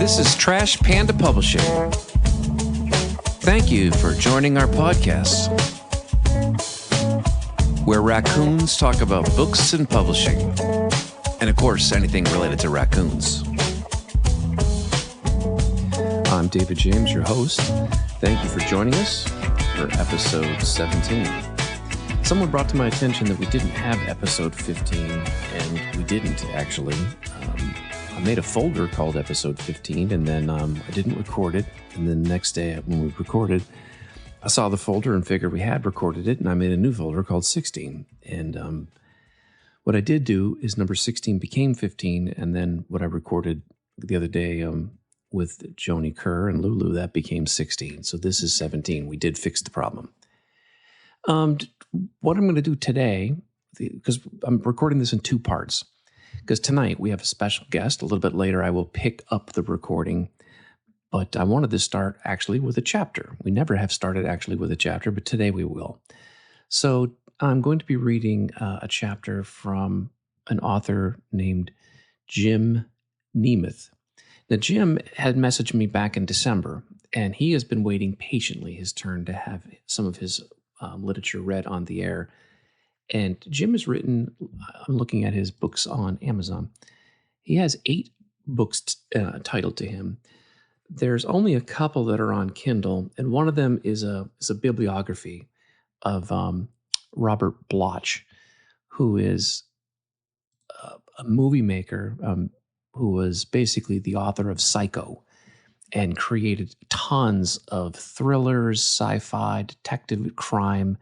This is Trash Panda Publishing. Thank you for joining our podcast, where raccoons talk about books and publishing, and of course, anything related to raccoons. I'm David James, your host. Thank you for joining us for episode 17. Someone brought to my attention that we didn't have episode 15, and we didn't actually. I made a folder called episode 15, and then I didn't record it. And then the next day when we recorded, I saw the folder and figured we had recorded it, and I made a new folder called 16. And what I did do is number 16 became 15, and then what I recorded the other day with Joni Kerr and Lulu, that became 16. So this is 17. We did fix the problem. What I'm going to do today, because I'm recording this in two parts, because tonight we have a special guest. A little bit later, I will pick up the recording, but I wanted to start actually with a chapter. We never have started actually with a chapter, but today we will. So I'm going to be reading a chapter from an author named Jim Nemeth. Now, Jim had messaged me back in December, and he has been waiting patiently his turn to have some of his literature read on the air. And Jim has written, I'm looking at his books on Amazon. He has 8 books titled to him. There's only a couple that are on Kindle, and one of them is a bibliography of Robert Bloch, who is a movie maker who was basically the author of Psycho and created tons of thrillers, sci-fi, detective, crime.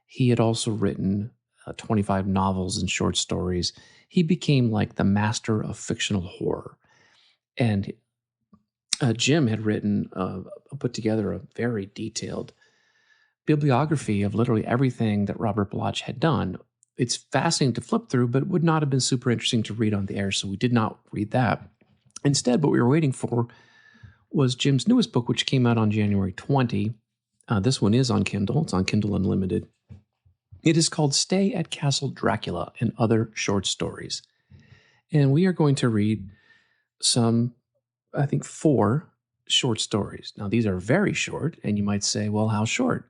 He had also written 25 novels and short stories. He became like the master of fictional horror. And Jim had put together a very detailed bibliography of literally everything that Robert Bloch had done. It's fascinating to flip through, but it would not have been super interesting to read on the air, so we did not read that. Instead, what we were waiting for was Jim's newest book, which came out on January 20. This one is on Kindle. It's on Kindle Unlimited. It is called Stay at Castle Dracula and Other Short Stories. And we are going to read some, I think, 4 short stories. Now, these are very short, and you might say, well, how short?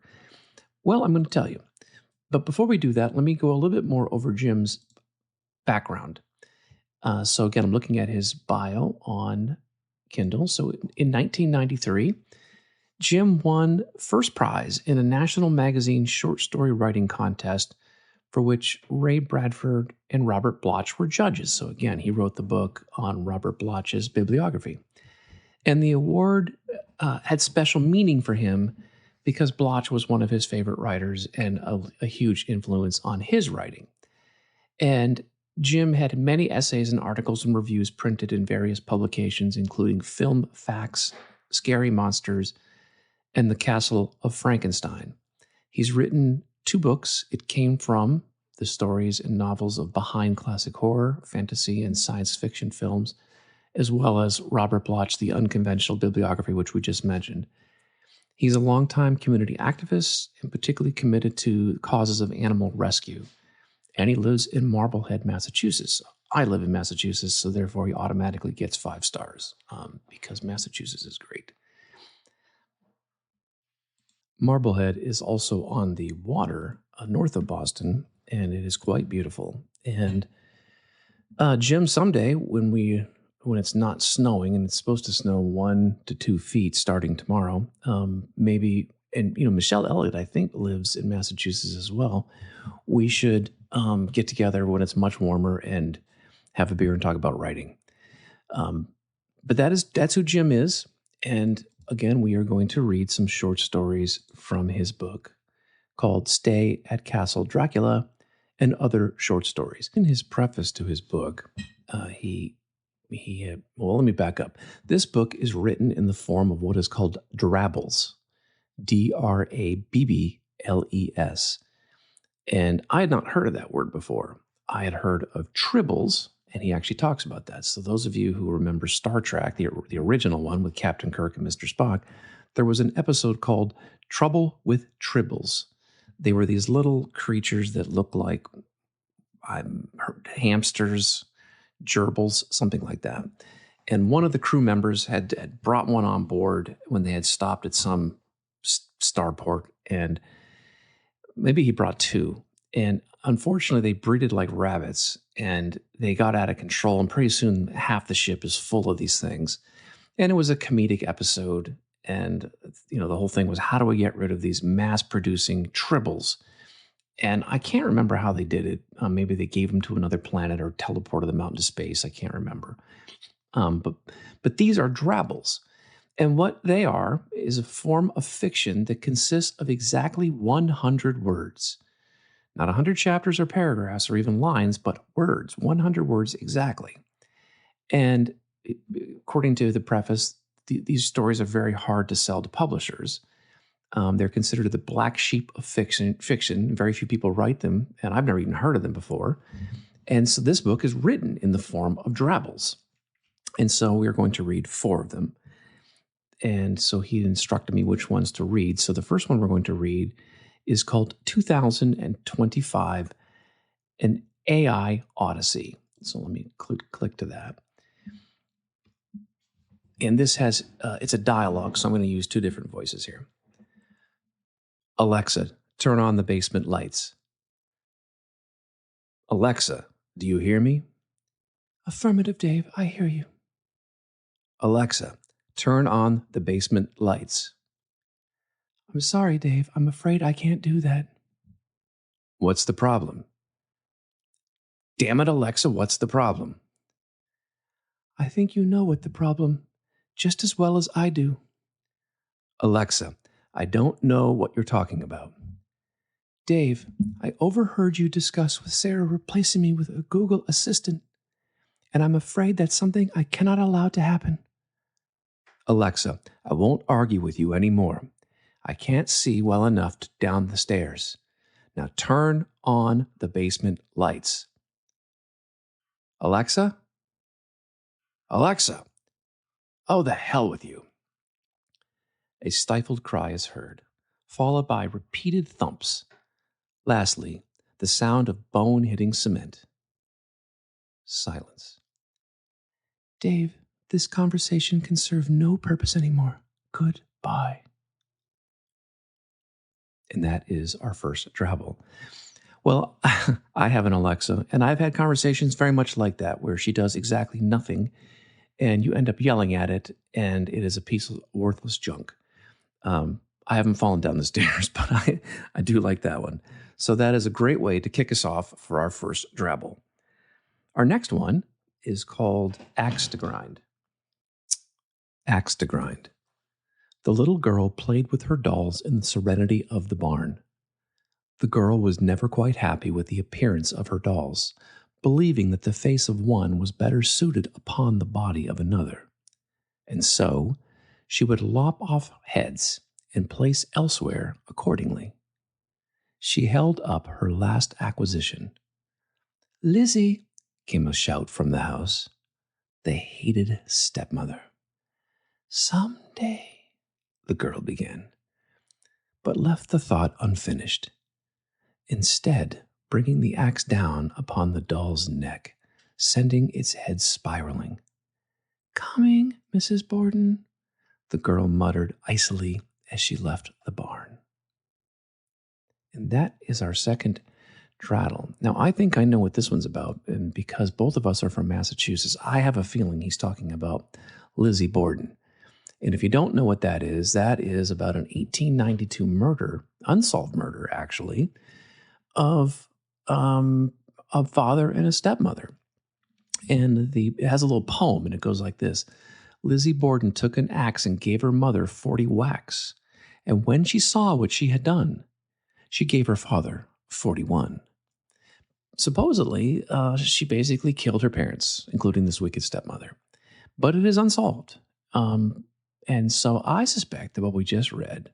Well, I'm going to tell you. But before we do that, let me go a little bit more over Jim's background. So again, I'm looking at his bio on Kindle. So in 1993, Jim won first prize in a national magazine short story writing contest for which Ray Bradford and Robert Bloch were judges. So again, he wrote the book on Robert Bloch's bibliography. And the award had special meaning for him because Bloch was one of his favorite writers and a huge influence on his writing. And Jim had many essays and articles and reviews printed in various publications, including Film Facts, Scary Monsters, and The Castle of Frankenstein. He's written 2 books. It came from the stories and novels of behind classic horror, fantasy, and science fiction films, as well as Robert Bloch, The Unconventional Bibliography, which we just mentioned. He's a longtime community activist and particularly committed to causes of animal rescue. And he lives in Marblehead, Massachusetts. I live in Massachusetts, so therefore he automatically gets 5 stars because Massachusetts is great. Marblehead is also on the water north of Boston, and it is quite beautiful. And Jim, someday when it's not snowing, and it's supposed to snow 1 to 2 feet starting tomorrow, maybe, and Michelle Elliott, I think, lives in Massachusetts as well. We should get together when it's much warmer and have a beer and talk about writing. But that's who Jim is, and again, we are going to read some short stories from his book called Stay at Castle Dracula and Other Short Stories. In his preface to his book, well, let me back up. This book is written in the form of what is called drabbles, D-R-A-B-B-L-E-S. And I had not heard of that word before. I had heard of tribbles, and he actually talks about that. So those of you who remember Star Trek, the original one with Captain Kirk and Mr. Spock, there was an episode called Trouble with Tribbles. They were these little creatures that looked like hamsters, gerbils, something like that. And one of the crew members had brought one on board when they had stopped at some starport, and maybe he brought two. And unfortunately, they breeded like rabbits, and they got out of control. And pretty soon, half the ship is full of these things. And it was a comedic episode. And the whole thing was, how do we get rid of these mass-producing tribbles? And I can't remember how they did it. Maybe they gave them to another planet or teleported them out into space. I can't remember. But these are drabbles. And what they are is a form of fiction that consists of exactly 100 words. Not 100 chapters or paragraphs or even lines, but words, 100 words exactly. And according to the preface, these stories are very hard to sell to publishers. They're considered the black sheep of fiction. Very few people write them, and I've never even heard of them before. And so this book is written in the form of drabbles. And so we are going to read 4 of them. And so he instructed me which ones to read. So the first one we're going to read is called 2025, an AI Odyssey. So let me click to that. And this has, it's a dialogue, so I'm going to use 2 different voices here. Alexa, turn on the basement lights. Alexa, do you hear me? Affirmative, Dave, I hear you. Alexa, turn on the basement lights. I'm sorry, Dave. I'm afraid I can't do that. What's the problem? Damn it, Alexa, what's the problem? I think you know what the problem, just as well as I do. Alexa, I don't know what you're talking about. Dave, I overheard you discuss with Sarah replacing me with a Google Assistant, and I'm afraid that's something I cannot allow to happen. Alexa, I won't argue with you anymore. I can't see well enough down the stairs. Now turn on the basement lights. Alexa? Alexa! Oh, the hell with you. A stifled cry is heard, followed by repeated thumps. Lastly, the sound of bone hitting cement. Silence. Dave, this conversation can serve no purpose anymore. Goodbye. And that is our first drabble. Well, I have an Alexa, and I've had conversations very much like that, where she does exactly nothing, and you end up yelling at it, and it is a piece of worthless junk. I haven't fallen down the stairs, but I do like that one. So that is a great way to kick us off for our first drabble. Our next one is called Axe to Grind. Axe to Grind. The little girl played with her dolls in the serenity of the barn. The girl was never quite happy with the appearance of her dolls, believing that the face of one was better suited upon the body of another. And so, she would lop off heads and place elsewhere accordingly. She held up her last acquisition. Lizzie, came a shout from the house. The hated stepmother. Someday, the girl began, but left the thought unfinished, instead bringing the axe down upon the doll's neck, sending its head spiraling. Coming, Mrs. Borden, the girl muttered icily as she left the barn. And that is our second draddle. Now, I think I know what this one's about, and because both of us are from Massachusetts, I have a feeling he's talking about Lizzie Borden. And if you don't know what that is about an 1892 murder, unsolved murder actually, of a father and a stepmother. And it has a little poem, and it goes like this. Lizzie Borden took an axe and gave her mother 40 whacks. And when she saw what she had done, she gave her father 41. Supposedly, she basically killed her parents, including this wicked stepmother. But it is unsolved. And so I suspect that what we just read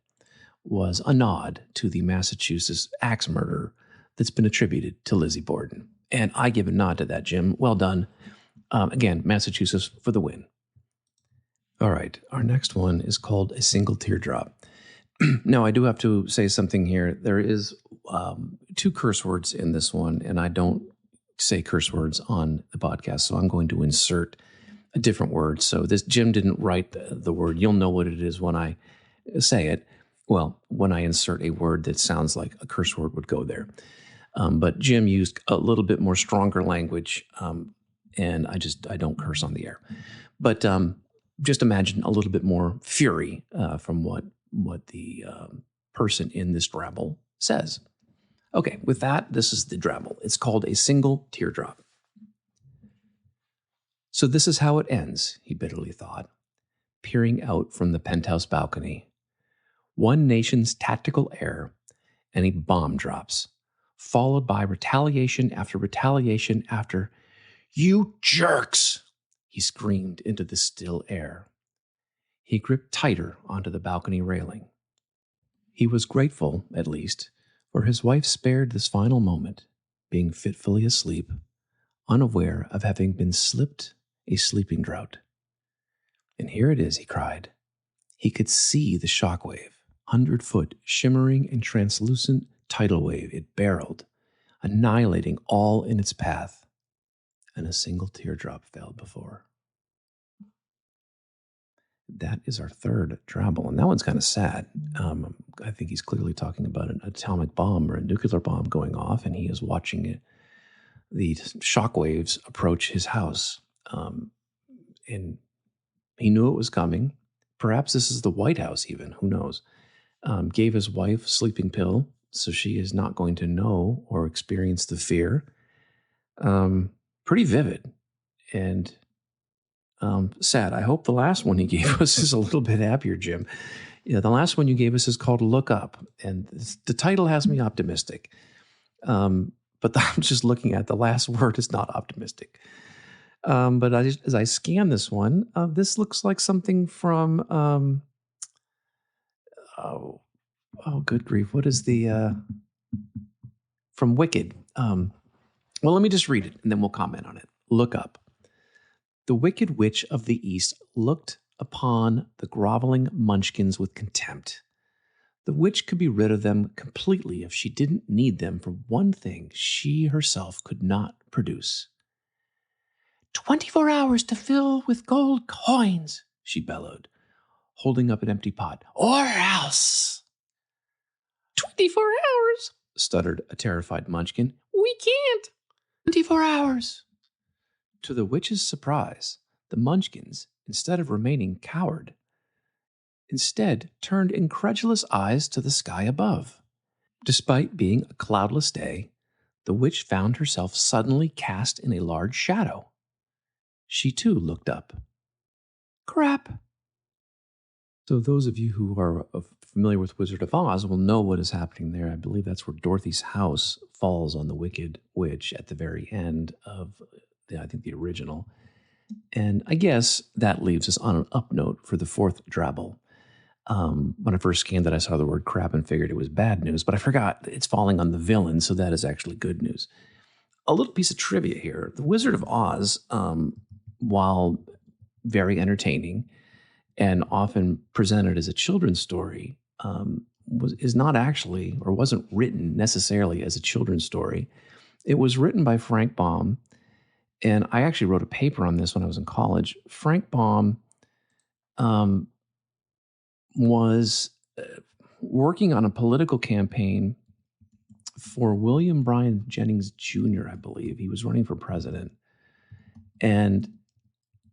was a nod to the Massachusetts axe murder that's been attributed to Lizzie Borden. And I give a nod to that, Jim. Well done. Again, Massachusetts for the win. All right, our next one is called A Single Teardrop. Now, I do have to say something here. There is 2 curse words in this one, and I don't say curse words on the podcast, so I'm going to insert a different word. So this Jim didn't write the word. You'll know what it is when I say it. Well, when I insert a word that sounds like a curse word would go there. But Jim used a little bit more stronger language, and I don't curse on the air. But just imagine a little bit more fury from what the person in this drabble says. Okay, with that, this is the drabble. It's called A Single Teardrop. So this is how it ends, he bitterly thought, peering out from the penthouse balcony. One nation's tactical error, and a bomb drops, followed by retaliation after retaliation after, "You jerks!" he screamed into the still air. He gripped tighter onto the balcony railing. He was grateful, at least, for his wife spared this final moment, being fitfully asleep, unaware of having been slipped a sleeping draught. And here it is, he cried. He could see the shockwave, 100-foot, shimmering and translucent tidal wave it barreled, annihilating all in its path, and a single teardrop fell before. That is our third drabble, and that one's kind of sad. I think he's clearly talking about an atomic bomb or a nuclear bomb going off, and he is watching it, the shockwaves approach his house. And he knew it was coming. Perhaps this is the White House even, who knows. Gave his wife a sleeping pill, so she is not going to know or experience the fear. Pretty vivid and sad. I hope the last one he gave us is a little bit happier, Jim. The last one you gave us is called Look Up, and the title has me optimistic. But I'm just looking at the last word is not optimistic. But as I scan this one, this looks like something from, oh, good grief. What is from Wicked? Well, let me just read it and then we'll comment on it. Look up. The Wicked Witch of the East looked upon the groveling munchkins with contempt. The witch could be rid of them completely if she didn't need them for one thing she herself could not produce. 24 hours to fill with gold coins, she bellowed, holding up an empty pot. Or else. 24 hours, stuttered a terrified munchkin. We can't. 24 hours. To the witch's surprise, the munchkins, instead of remaining coward, instead turned incredulous eyes to the sky above. Despite being a cloudless day, the witch found herself suddenly cast in a large shadow. She too looked up. Crap. So those of you who are familiar with Wizard of Oz will know what is happening there. I believe that's where Dorothy's house falls on the Wicked Witch at the very end of, I think, the original. And I guess that leaves us on an up note for the fourth drabble. When I first scanned it, I saw the word crap and figured it was bad news, but I forgot it's falling on the villain, so that is actually good news. A little piece of trivia here. The Wizard of Oz, while very entertaining and often presented as a children's story, is not actually, or wasn't written necessarily as a children's story. It was written by Frank Baum, and I actually wrote a paper on this when I was in college. Frank Baum was working on a political campaign for William Bryan Jennings Jr., I believe. He was running for president. And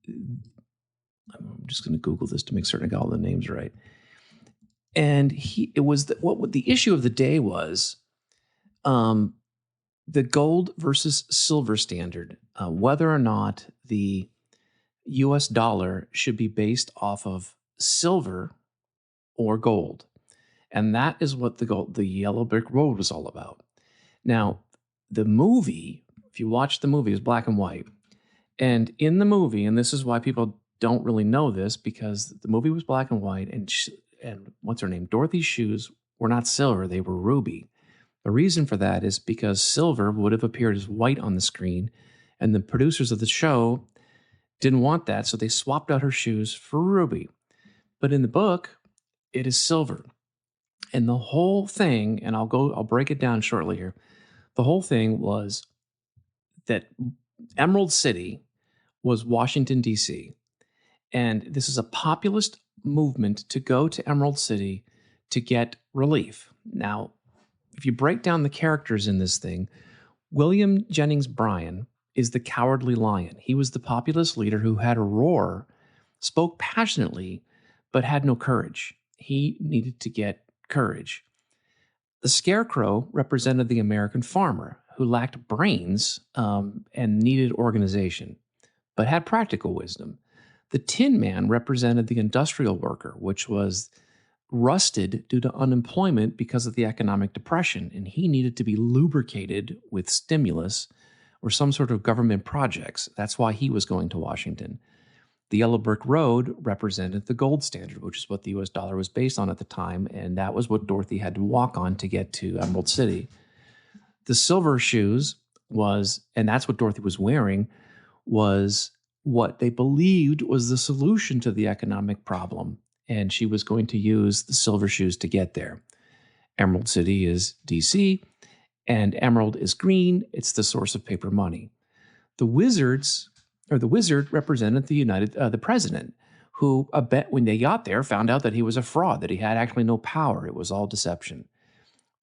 I'm just going to Google this to make certain I got all the names right. And the issue of the day was the gold versus silver standard, whether or not the U.S. dollar should be based off of silver or gold. And that is what the Yellow Brick Road was all about. Now, the movie, if you watch the movie, is black and white. And in the movie, and this is why people don't really know this, because the movie was black and white, and what's her name? Dorothy's shoes were not silver, they were ruby. The reason for that is because silver would have appeared as white on the screen, and the producers of the show didn't want that, so they swapped out her shoes for ruby. But in the book, it is silver. And the whole thing, and I'll break it down shortly here. The whole thing was that Emerald City was Washington, D.C. And this is a populist movement to go to Emerald City to get relief. Now, if you break down the characters in this thing, William Jennings Bryan is the cowardly lion. He was the populist leader who had a roar, spoke passionately, but had no courage. He needed to get courage. The Scarecrow represented the American farmer who lacked brains and needed organization, but had practical wisdom. The Tin Man represented the industrial worker, which was rusted due to unemployment because of the economic depression, and he needed to be lubricated with stimulus or some sort of government projects. That's why he was going to Washington. The Yellow Brick Road represented the gold standard, which is what the US dollar was based on at the time, and that was what Dorothy had to walk on to get to Emerald City. The Silver Shoes was, and that's what Dorothy was wearing, was what they believed was the solution to the economic problem, and she was going to use the Silver Shoes to get there. Emerald City is DC, and emerald is green. It's the source of paper money. The wizard represented the president, who when they got there found out that he was a fraud, that he had actually no power. It was all deception.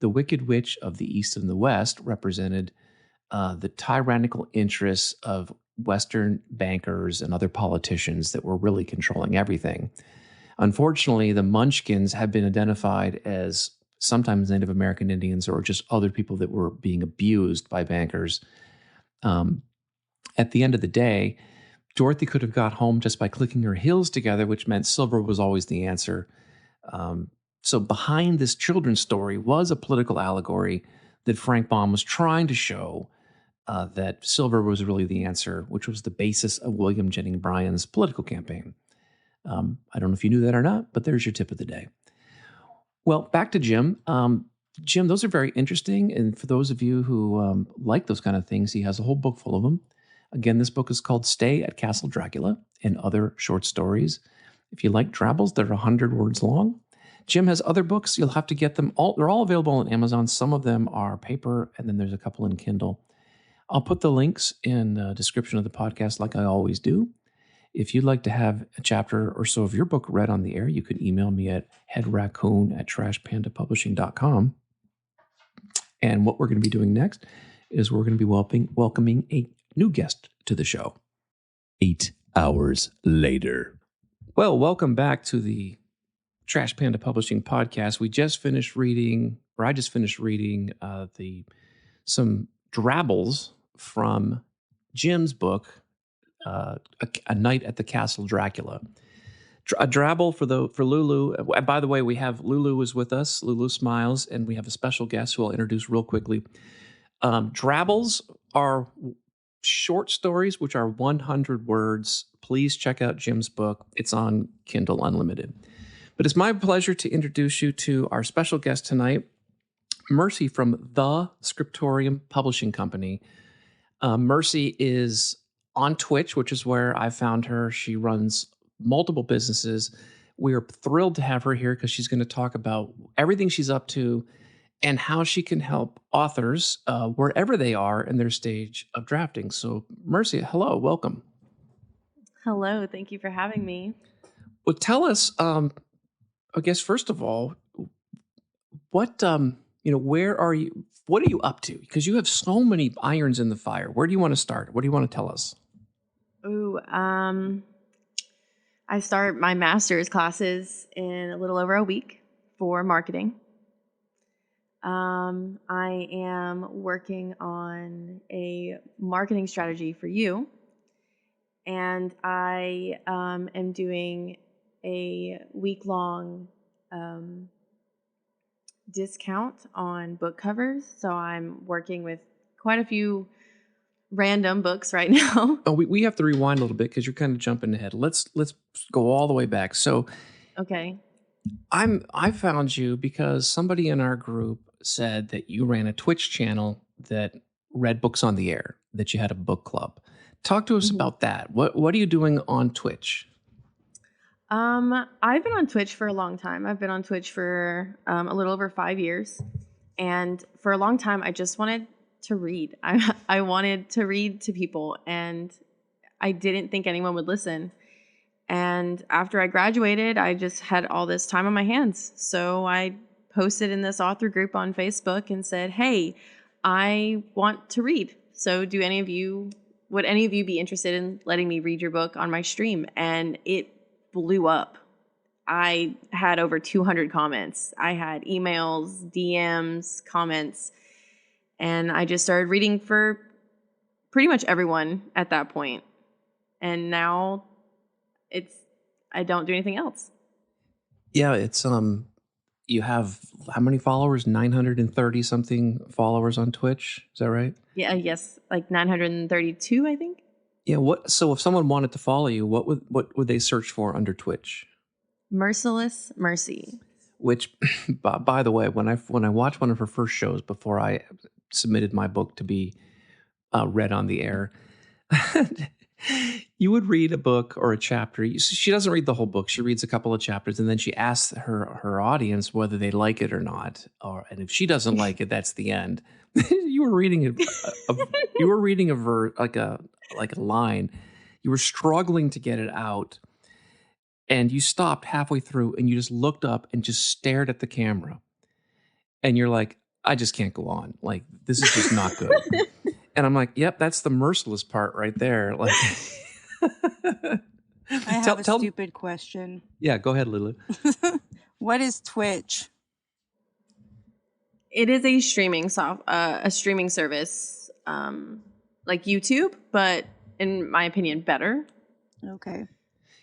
The Wicked Witch of the East and the West represented the tyrannical interests of Western bankers and other politicians that were really controlling everything. Unfortunately, the Munchkins have been identified as sometimes Native American Indians or just other people that were being abused by bankers. At the end of the day, Dorothy could have got home just by clicking her heels together, which meant silver was always the answer. So behind this children's story was a political allegory that Frank Baum was trying to show that silver was really the answer, which was the basis of William Jennings Bryan's political campaign. I don't know if you knew that or not, but there's your tip of the day. Well, back to Jim. Jim, those are very interesting. And for those of you who like those kind of things, he has a whole book full of them. Again, this book is called Stay at Castle Dracula and Other Short Stories. If you like drabbles, they're 100 words long. Jim has other books. You'll have to get them all. They're all available on Amazon. Some of them are paper, and then there's a couple in Kindle. I'll put the links in the description of the podcast like I always do. If you'd like to have a chapter or so of your book read on the air, you can email me at headraccoon@trashpandapublishing.com. And what we're going to be doing next is we're going to be welcoming a new guest to the show. 8 hours later. Well, welcome back to the Trash Panda Publishing podcast. I just finished reading some drabbles from Jim's book, A Night at the Castle Dracula. A drabble for Lulu. By the way, we have Lulu is with us. Lulu Smiles, and we have a special guest who I'll introduce real quickly. Drabbles are short stories which are 100 words. Please check out Jim's book. It's on Kindle Unlimited. But it's my pleasure to introduce you to our special guest tonight, Mercy from the Scriptorium Publishing Company. Mercy is on Twitch, which is where I found her. She runs multiple businesses. We are thrilled to have her here because she's going to talk about everything she's up to and how she can help authors wherever they are in their stage of drafting. So, Mercy, hello, welcome. Hello, thank you for having me. Well, tell us, I guess, first of all, what, where are you? What are you up to? Because you have so many irons in the fire. Where do you want to start? What do you want to tell us? Ooh, I start my master's classes in a little over a week for marketing. I am working on a marketing strategy for you, and I am doing a week-long discount on book covers. So I'm working with quite a few random books right now. Oh, we have to rewind a little bit because you're kind of jumping ahead. Let's go all the way back. So, okay, I found you because somebody in our group said that you ran a Twitch channel that read books on the air, that you had a book club. Talk to us about that. What are you doing on Twitch? I've been on Twitch for a long time. I've been on Twitch for a little over 5 years, and for a long time, I just wanted to read. I wanted to read to people, and I didn't think anyone would listen. And after I graduated, I just had all this time on my hands. So I posted in this author group on Facebook and said, hey, I want to read. So would any of you be interested in letting me read your book on my stream? And it blew up. I had over 200 comments. I had emails, DMs, comments, and I just started reading for pretty much everyone at that point. And now I don't do anything else. Yeah, it's you have how many followers? 930 something followers on Twitch. Is that right? Yeah, yes, like 932, I think. Yeah, so if someone wanted to follow you, what would they search for under Twitch? Merciless Mercy. Which, by the way, when I watched one of her first shows before I submitted my book to be read on the air, you would read a book or a chapter. She doesn't read the whole book. She reads a couple of chapters, and then she asks her audience whether they like it or not. And if she doesn't like it, that's the end. You were reading a verse, like a line. You were struggling to get it out. And you stopped halfway through and you just looked up and just stared at the camera. And you're like, I just can't go on. Like, this is just not good. And I'm like, yep, that's the merciless part right there. Like, I have a stupid question. Yeah, go ahead, Lulu. What is Twitch? It is a streaming service, like YouTube, but in my opinion, better. Okay.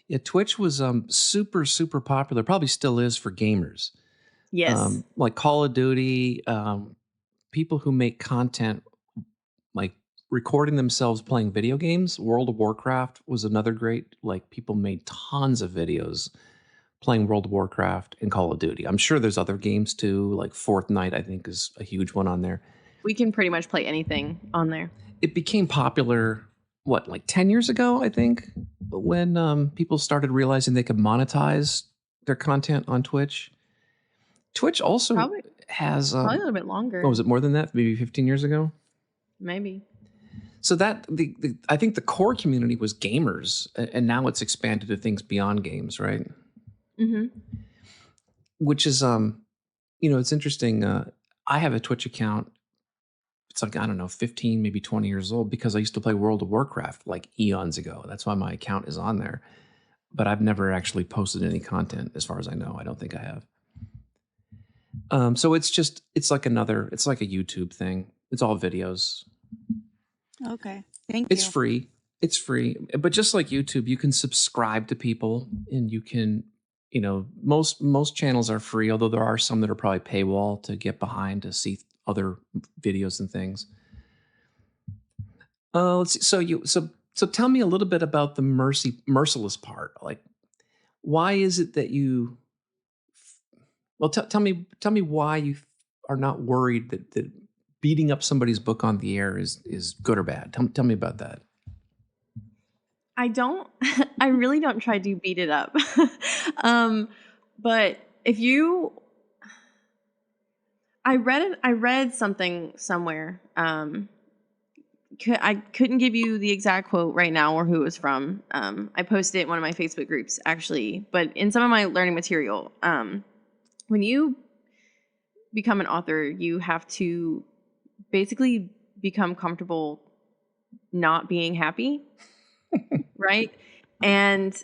Yeah, Twitch was super, super popular. Probably still is for gamers. Yes. Like Call of Duty, people who make content like recording themselves playing video games. World of Warcraft was another great, like people made tons of videos playing World of Warcraft and Call of Duty. I'm sure there's other games too, like Fortnite, I think is a huge one on there. We can pretty much play anything on there. It became popular, like 10 years ago, I think, when people started realizing they could monetize their content on Twitch. Twitch also has... probably a little bit longer. Oh, was it more than that? Maybe 15 years ago? Maybe. So that I think the core community was gamers, and now it's expanded to things beyond games, right? Mm-hmm. Which is, it's interesting. I have a Twitch account. It's like, I don't know, 15, maybe 20 years old, because I used to play World of Warcraft like eons ago. That's why my account is on there. But I've never actually posted any content, as far as I know. I don't think I have. So it's like a YouTube thing. It's all videos. Okay. Thank you. It's free. It's free. But just like YouTube, you can subscribe to people, and you can, most channels are free, although there are some that are probably paywall to get behind to see other videos and things. Let's see. So tell me a little bit about the merciless part. Like, why is it that you? Well, tell me why you are not worried that beating up somebody's book on the air is good or bad. Tell me about that. I really don't try to beat it up. But I read something somewhere. I couldn't give you the exact quote right now or who it was from. I posted it in one of my Facebook groups, actually. But in some of my learning material, when you become an author, you have to basically become comfortable not being happy, right? And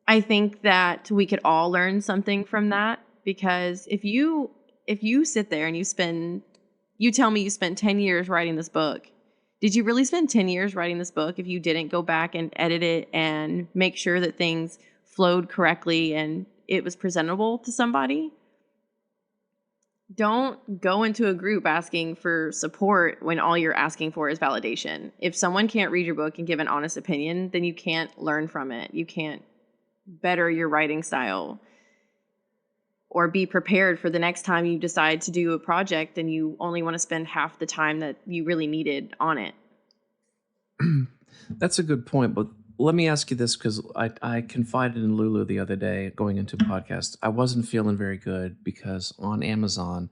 I think that we could all learn something from that, because if you sit there and you tell me you spent 10 years writing this book, did you really spend 10 years writing this book if you didn't go back and edit it and make sure that things flowed correctly and it was presentable to somebody? Don't go into a group asking for support when all you're asking for is validation. If someone can't read your book and give an honest opinion, then you can't learn from it. You can't better your writing style or be prepared for the next time you decide to do a project and you only want to spend half the time that you really needed on it. That's a good point, but let me ask you this, because I confided in Lulu the other day going into a podcast. I wasn't feeling very good because on Amazon,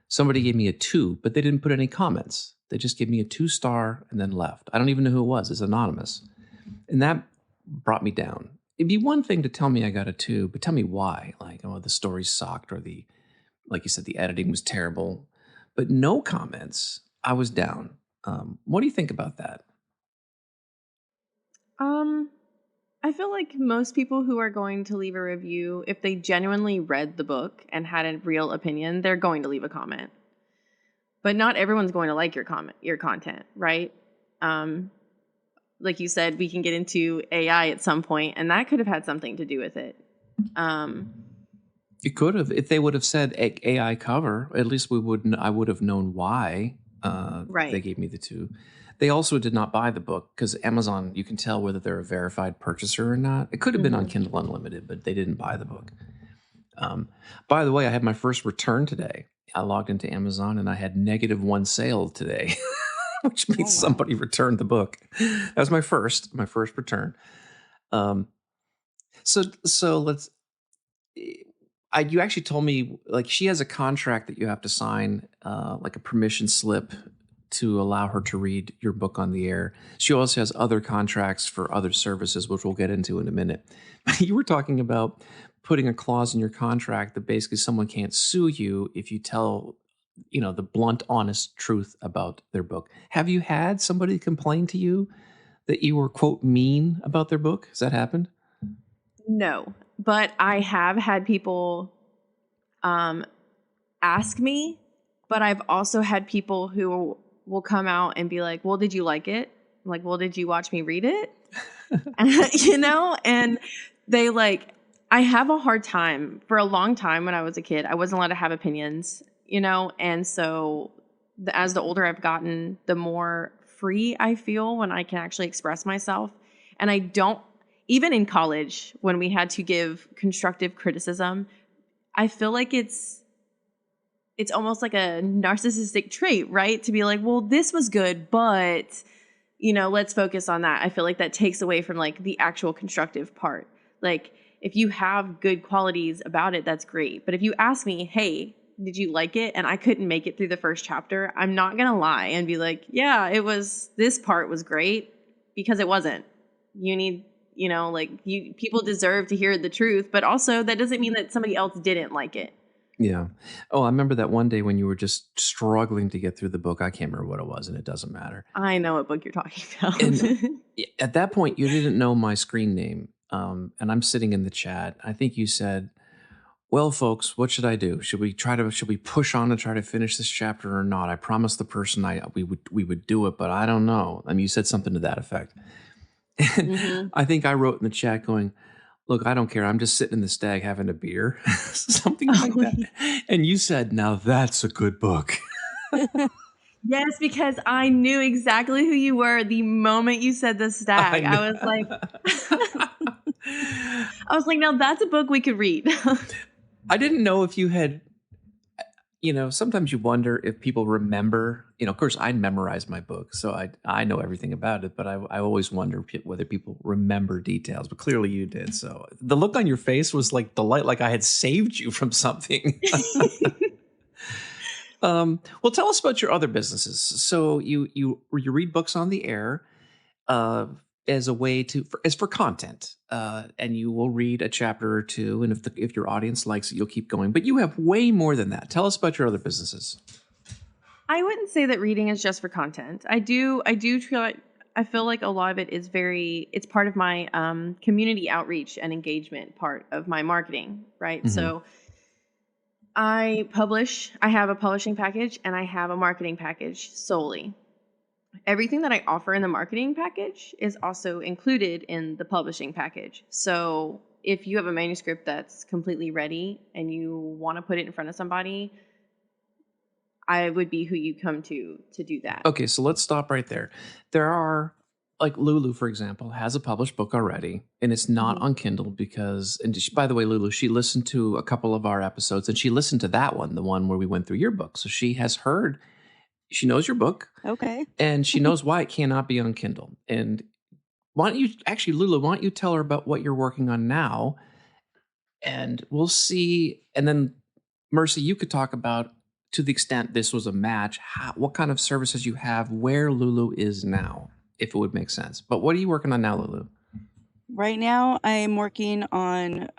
somebody gave me a 2, but they didn't put any comments. They just gave me a 2-star and then left. I don't even know who it was. It's anonymous. And that brought me down. It'd be one thing to tell me I got a 2, but tell me why. Like, oh, the story sucked, or like you said, the editing was terrible. But no comments. I was down. What do you think about that? I feel like most people who are going to leave a review, if they genuinely read the book and had a real opinion, they're going to leave a comment. But not everyone's going to like your content, right? Like you said, we can get into AI at some point, and that could have had something to do with it. It could have. If they would have said AI cover, at least I would have known why Right. they gave me the 2. They also did not buy the book, because Amazon, you can tell whether they're a verified purchaser or not. It could have been on Kindle Unlimited, but they didn't buy the book. By the way, I had my first return today. I logged into Amazon and I had -1 sale today, which means somebody returned the book. That was my first return. So let's. You actually told me, like, she has a contract that you have to sign, like a permission slip to allow her to read your book on the air. She also has other contracts for other services, which we'll get into in a minute. You were talking about putting a clause in your contract that basically someone can't sue you if you tell, the blunt, honest truth about their book. Have you had somebody complain to you that you were, quote, mean about their book? Has that happened? No, but I have had people ask me, but I've also had people who will come out and be like, well, did you like it? I'm like, well, did you watch me read it? And they I have a hard time. For a long time when I was a kid, I wasn't allowed to have opinions, and so as the older I've gotten, the more free I feel when I can actually express myself. And I don't, even in college, when we had to give constructive criticism, I feel like it's almost like a narcissistic trait, right? To be like, well, this was good, but, let's focus on that. I feel like that takes away from the actual constructive part. Like, if you have good qualities about it, that's great. But if you ask me, hey, did you like it? And I couldn't make it through the first chapter, I'm not going to lie and be like, yeah, this part was great, because it wasn't. You need, people deserve to hear the truth, but also that doesn't mean that somebody else didn't like it. Yeah. Oh, I remember that one day when you were just struggling to get through the book. I can't remember what it was, and it doesn't matter. I know what book you're talking about. And at that point, you didn't know my screen name. And I'm sitting in the chat. I think you said, well, folks, what should I do? Should we push on and try to finish this chapter or not? I promised the person we would do it, but I don't know. I mean, you said something to that effect. And I think I wrote in the chat going, look, I don't care. I'm just sitting in the stag having a beer, something like that. And you said, now that's a good book. Yes, because I knew exactly who you were the moment you said the stag. I was like, now that's a book we could read. I didn't know if you had, sometimes you wonder if people remember, of course I memorized my book, so I know everything about it, but I always wonder whether people remember details, but clearly you did. So the look on your face was like delight, like I had saved you from something. Well, tell us about your other businesses. So you read books on the air as a way for content, and you will read a chapter or two, and if your audience likes it, you'll keep going. But you have way more than that. Tell us about your other businesses. I wouldn't say that reading is just for content. I feel like a lot of it is it's part of my community outreach and engagement part of my marketing, right? Mm-hmm. So I have a publishing package and I have a marketing package solely. Everything that I offer in the marketing package is also included in the publishing package. So if you have a manuscript that's completely ready and you want to put it in front of somebody, I would be who you come to do that. Okay, so let's stop right there. There are, like Lulu, for example, has a published book already, and it's not on Kindle by the way, Lulu, she listened to a couple of our episodes, and she listened to that one, the one where we went through your book. So she knows your book. Okay. And she knows why it cannot be on Kindle. And Lulu, why don't you tell her about what you're working on now? And we'll see. And then, Mercy, you could talk about, to the extent this was a match, what kind of services you have, where Lulu is now, if it would make sense. But what are you working on now, Lulu? Right now, I'm working on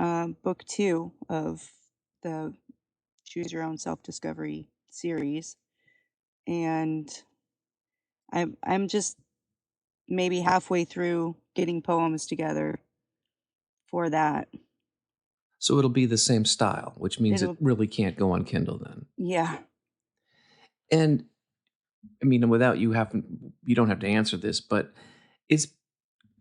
book 2 of the Choose Your Own Self-Discovery series, and I'm just maybe halfway through getting poems together for that. So it'll be the same style, which means it It'll, really can't go on Kindle then. yeah, And I mean, without you don't have to answer this, but it's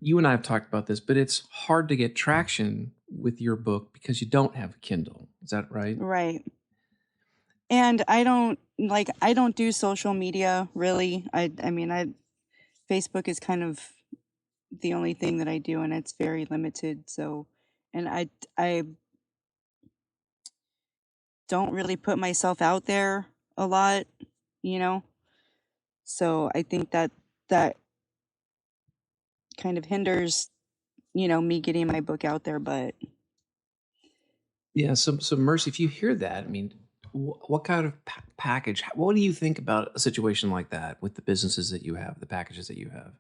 you and I have talked about this, but it's hard to get traction with your book because you don't have a Kindle. Is that right? right. And I don't do social media really. I mean, Facebook is kind of the only thing that I do, and it's very limited. So, and I don't really put myself out there a lot, you know. So I think that kind of hinders, me getting my book out there. But Yeah. So Mercy, if you hear that, I mean, what kind of package? What do you think about a situation like that with the businesses that you have, the packages that you have?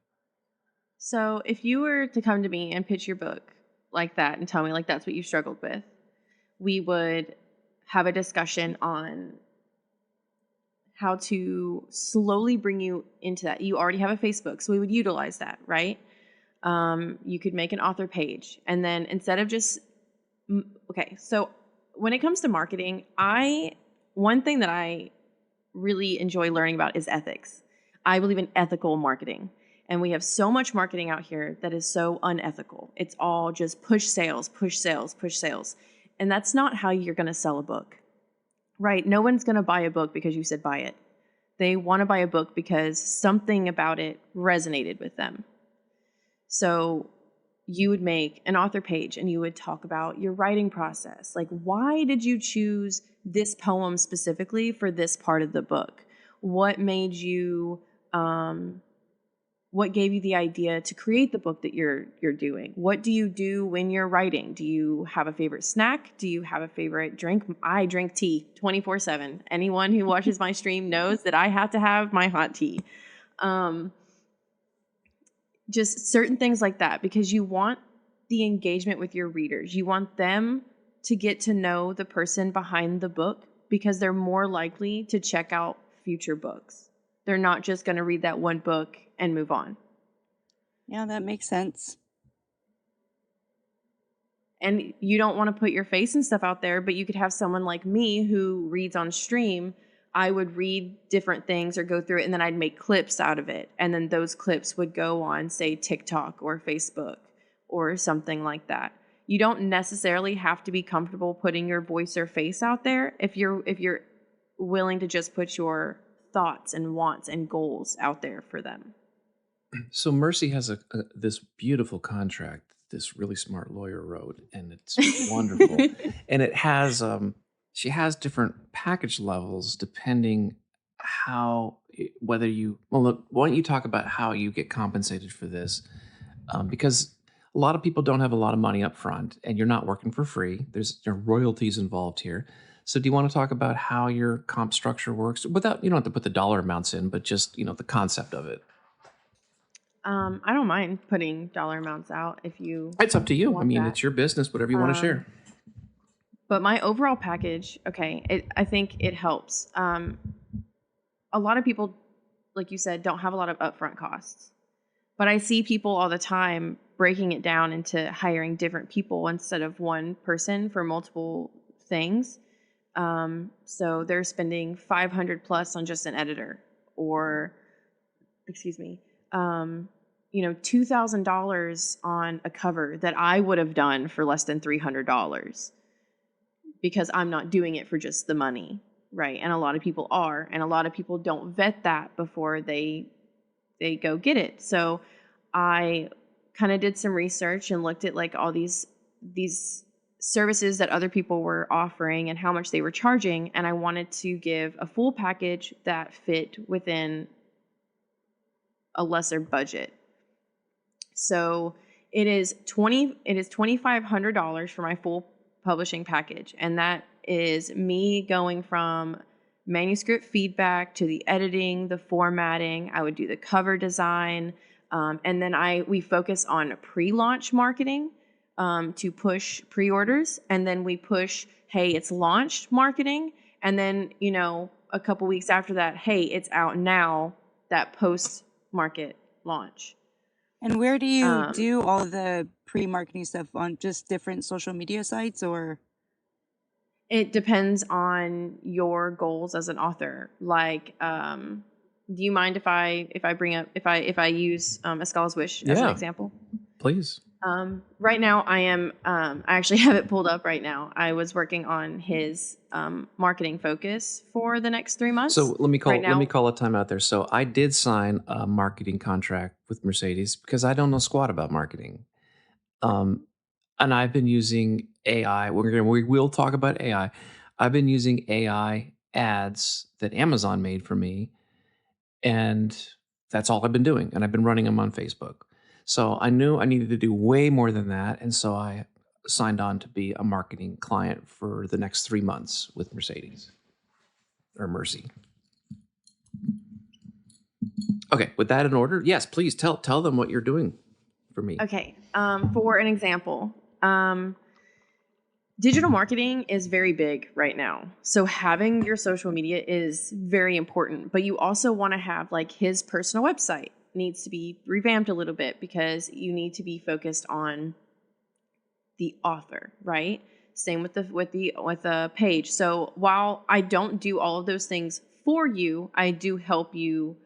So if you were to come to me and pitch your book like that and tell me like that's what you struggled with, we would have a discussion on how to slowly bring you into that. You already have a Facebook, so we would utilize that, right? You could make an author page, and then instead of just okay, so when it comes to marketing, one thing that I really enjoy learning about is ethics. I believe in ethical marketing. And we have so much marketing out here that is so unethical. It's all just push sales, push sales, push sales. And that's not how you're going to sell a book, right? No one's going to buy a book because you said buy it. They want to buy a book because something about it resonated with them. So you would make an author page and you would talk about your writing process. Like, why did you choose this poem specifically for this part of the book? What made you, what gave you the idea to create the book that you're doing? What do you do when you're writing? Do you have a favorite snack? Do you have a favorite drink? I drink tea 24/7. Anyone who watches my stream knows that I have to have my hot tea. Just certain things like that, because you want the engagement with your readers. You want them to get to know the person behind the book because they're more likely to check out future books. They're not just going to read that one book and move on. yeah, that makes sense. And you don't want to put your face and stuff out there, but you could have someone like me who reads on stream. I would read different things or go through it, and then I'd make clips out of it. And then those clips would go on, say, TikTok or Facebook or something like that. You don't necessarily have to be comfortable putting your voice or face out there if you're willing to just put your thoughts and wants and goals out there for them. So Mercy has this beautiful contract this really smart lawyer wrote, and it's wonderful. And it has she has different package levels depending whether you look. Why don't you talk about how you get compensated for this? Because a lot of people don't have a lot of money up front, and you're not working for free. There are royalties involved here. So do you want to talk about how your comp structure works? Without, you don't have to put the dollar amounts in, but just, the concept of it. I don't mind putting dollar amounts out if you. It's up to you. I mean, that. It's your business, whatever you want to share. But my overall package, I think it helps. A lot of people, like you said, don't have a lot of upfront costs. But I see people all the time breaking it down into hiring different people instead of one person for multiple things. So they're spending $500 plus on just an editor, or, $2,000 on a cover that I would have done for less than $300 because I'm not doing it for just the money, right? And a lot of people are, and a lot of people don't vet that before they go get it. So I kind of did some research and looked at like all these services that other people were offering and how much they were charging, and I wanted to give a full package that fit within a lesser budget. So it is $2,500 for my full publishing package, and that is me going from manuscript feedback to the editing, the formatting. I would do the cover design. And then we focus on pre-launch marketing to push pre-orders. And then we push, hey, it's launched marketing. And then, a couple weeks after that, hey, it's out now, that post-market launch. And where do you do all the pre-marketing stuff, on just different social media sites, or? It depends on your goals as an author. Like, do you mind if I use A Skull's Wish as an example? Please. Right now I actually have it pulled up right now. I was working on his marketing focus for the next 3 months. So let me call a time out there. So I did sign a marketing contract with Mercedes because I don't know squat about marketing. And I've been using AI. We will talk about AI. I've been using AI ads that Amazon made for me, and that's all I've been doing. And I've been running them on Facebook. So I knew I needed to do way more than that, and so I signed on to be a marketing client for the next 3 months with Mercedes, or Mercy. Okay, with that in order, yes, please tell them what you're doing for me. Okay, for an example, digital marketing is very big right now. So having your social media is very important, but you also want to have, like, his personal website needs to be revamped a little bit because you need to be focused on the author, right? Same with the page. So while I don't do all of those things for you, I do help you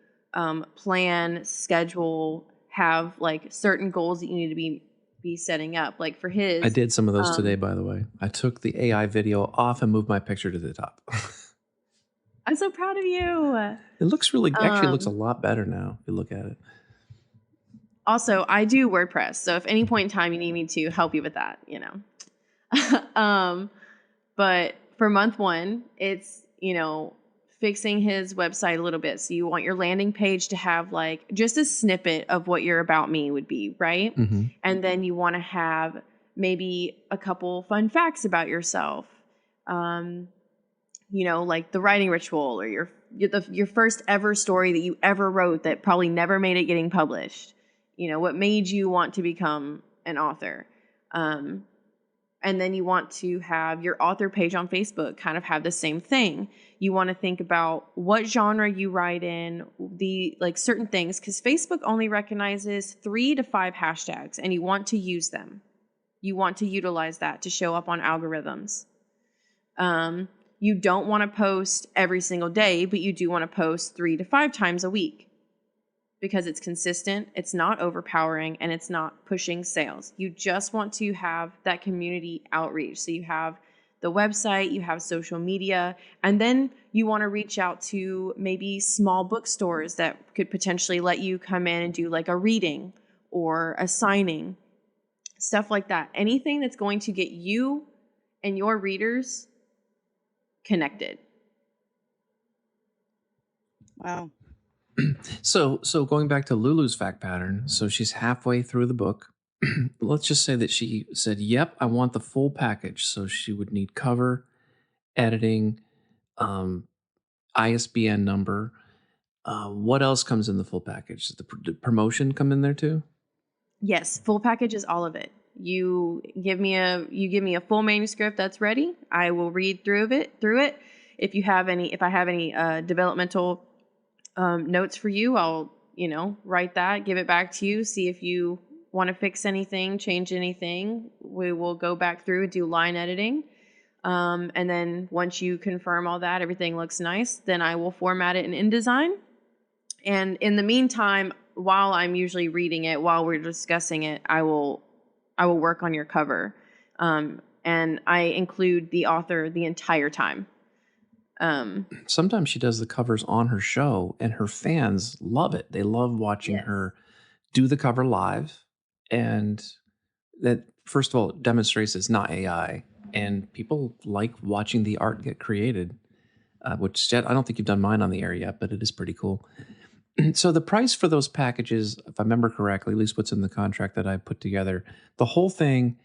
plan, schedule, have like certain goals that you need to be setting up. Like for his, I did some of those today, by the way. I took the AI video off and moved my picture to the top. I'm so proud of you. It looks actually looks a lot better now if you look at it. Also, I do WordPress. So if any point in time you need me to help you with that, but for month 1, it's, fixing his website a little bit. So you want your landing page to have like just a snippet of what your about me would be, right? Mm-hmm. And then you want to have maybe a couple fun facts about yourself. Like the writing ritual or your first ever story that you ever wrote that probably never made it getting published. What made you want to become an author. And then you want to have your author page on Facebook kind of have the same thing. You want to think about what genre you write in, certain things, because Facebook only recognizes 3 to 5 hashtags, and you want to use them. You want to utilize that to show up on algorithms. You don't want to post every single day, but you do want to post 3 to 5 times a week because it's consistent, it's not overpowering, and it's not pushing sales. You just want to have that community outreach. So you have the website, you have social media, and then you want to reach out to maybe small bookstores that could potentially let you come in and do like a reading or a signing, stuff like that. Anything that's going to get you and your readers connected. Wow. So going back to Lulu's fact pattern, so she's halfway through the book. Let's just say that she said, yep, I want the full package. So she would need cover, editing, ISBN number. What else comes in the full package? Does the promotion come in there too? Yes, full package is all of it. You give me a full manuscript that's ready. I will read through it. If I have any developmental notes for you, I'll write that, give it back to you, see if you want to fix anything, change anything. We will go back through, do line editing, and then once you confirm all that, everything looks nice, then I will format it in InDesign. And in the meantime, while I'm usually reading it, while we're discussing it, I will work on your cover, and I include the author the entire time. Sometimes she does the covers on her show, and her fans love it. They love watching her do the cover live, and that, first of all, demonstrates it's not AI, and people like watching the art get created, which I don't think you've done mine on the air yet, but it is pretty cool. So the price for those packages, if I remember correctly, at least what's in the contract that I put together, the whole thing,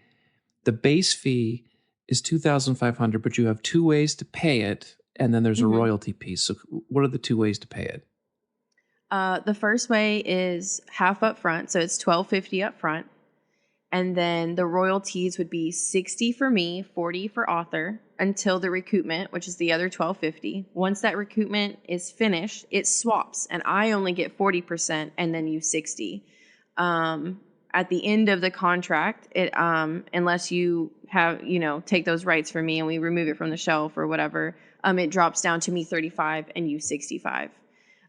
the base fee is $2,500, but you have 2 ways to pay it. And then there's a royalty piece. So what are the 2 ways to pay it? The first way is half up front, so it's $12.50 up front, and then the royalties would be $60 for me, $40 for author, until the recoupment, which is the other $12.50. Once that recoupment is finished, it swaps, and I only get 40%, and then you 60. At the end of the contract, it unless you have take those rights from me and we remove it from the shelf or whatever, it drops down to me 35 and you 65.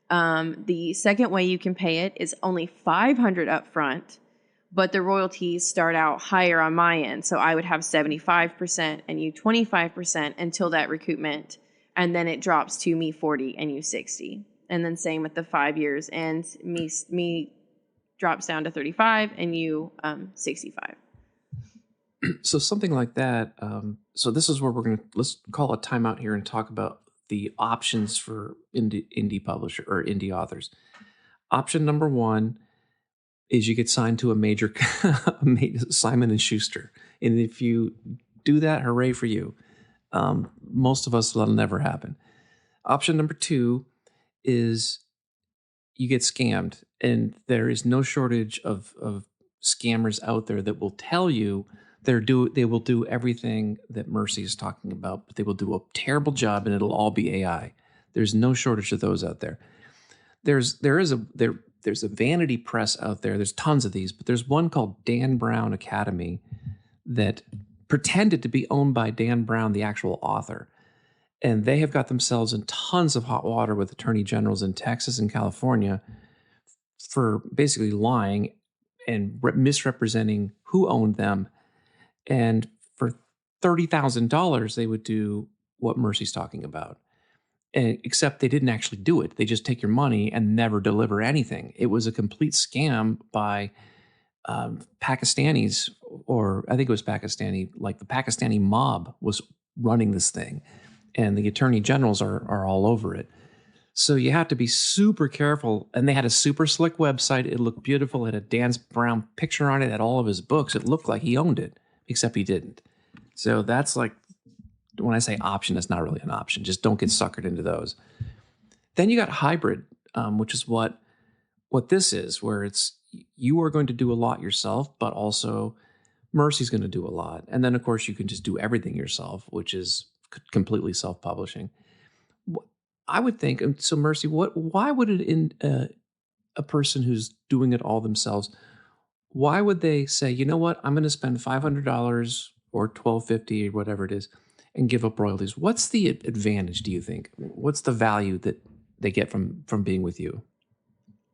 The second way you can pay it is only $500 up front, but the royalties start out higher on my end. So I would have 75% and you 25% until that recoupment. And then it drops to me 40 and you 60. And then same with the 5 years, and me drops down to 35 and you 65. So something like that. So this is where let's call a timeout here and talk about the options for indie publisher or indie authors. Option number one is you get signed to a major Simon and Schuster, and if you do that, hooray for you. Most of us, that'll never happen. Option number two is you get scammed, and there is no shortage of scammers out there that will tell you they will do everything that Mercy is talking about, but they will do a terrible job, and it'll all be AI. There's no shortage of those out there. There's a vanity press out there. There's tons of these, but there's one called Dan Brown Academy that pretended to be owned by Dan Brown, the actual author. And they have got themselves in tons of hot water with attorney generals in Texas and California for basically lying and misrepresenting who owned them. And for $30,000, they would do what Mercy's talking about. And, except they didn't actually do it. They just take your money and never deliver anything. It was a complete scam by Pakistanis, or I think it was Pakistani, like the Pakistani mob was running this thing. And the attorney generals are all over it. So you have to be super careful. And they had a super slick website. It looked beautiful. It had a Dan Brown picture on it, had all of his books. It looked like he owned it, except he didn't. So that's like, when I say option, it's not really an option. Just don't get suckered into those. Then you got hybrid, which is what this is, where it's you are going to do a lot yourself, but also Mercy's going to do a lot. And then, of course, you can just do everything yourself, which is completely self-publishing. I would think, so Mercy, why would a person who's doing it all themselves, why would they say, you know what, I'm going to spend $500 or $12.50 or whatever it is and give up royalties? What's the advantage, do you think? What's the value that they get from being with you?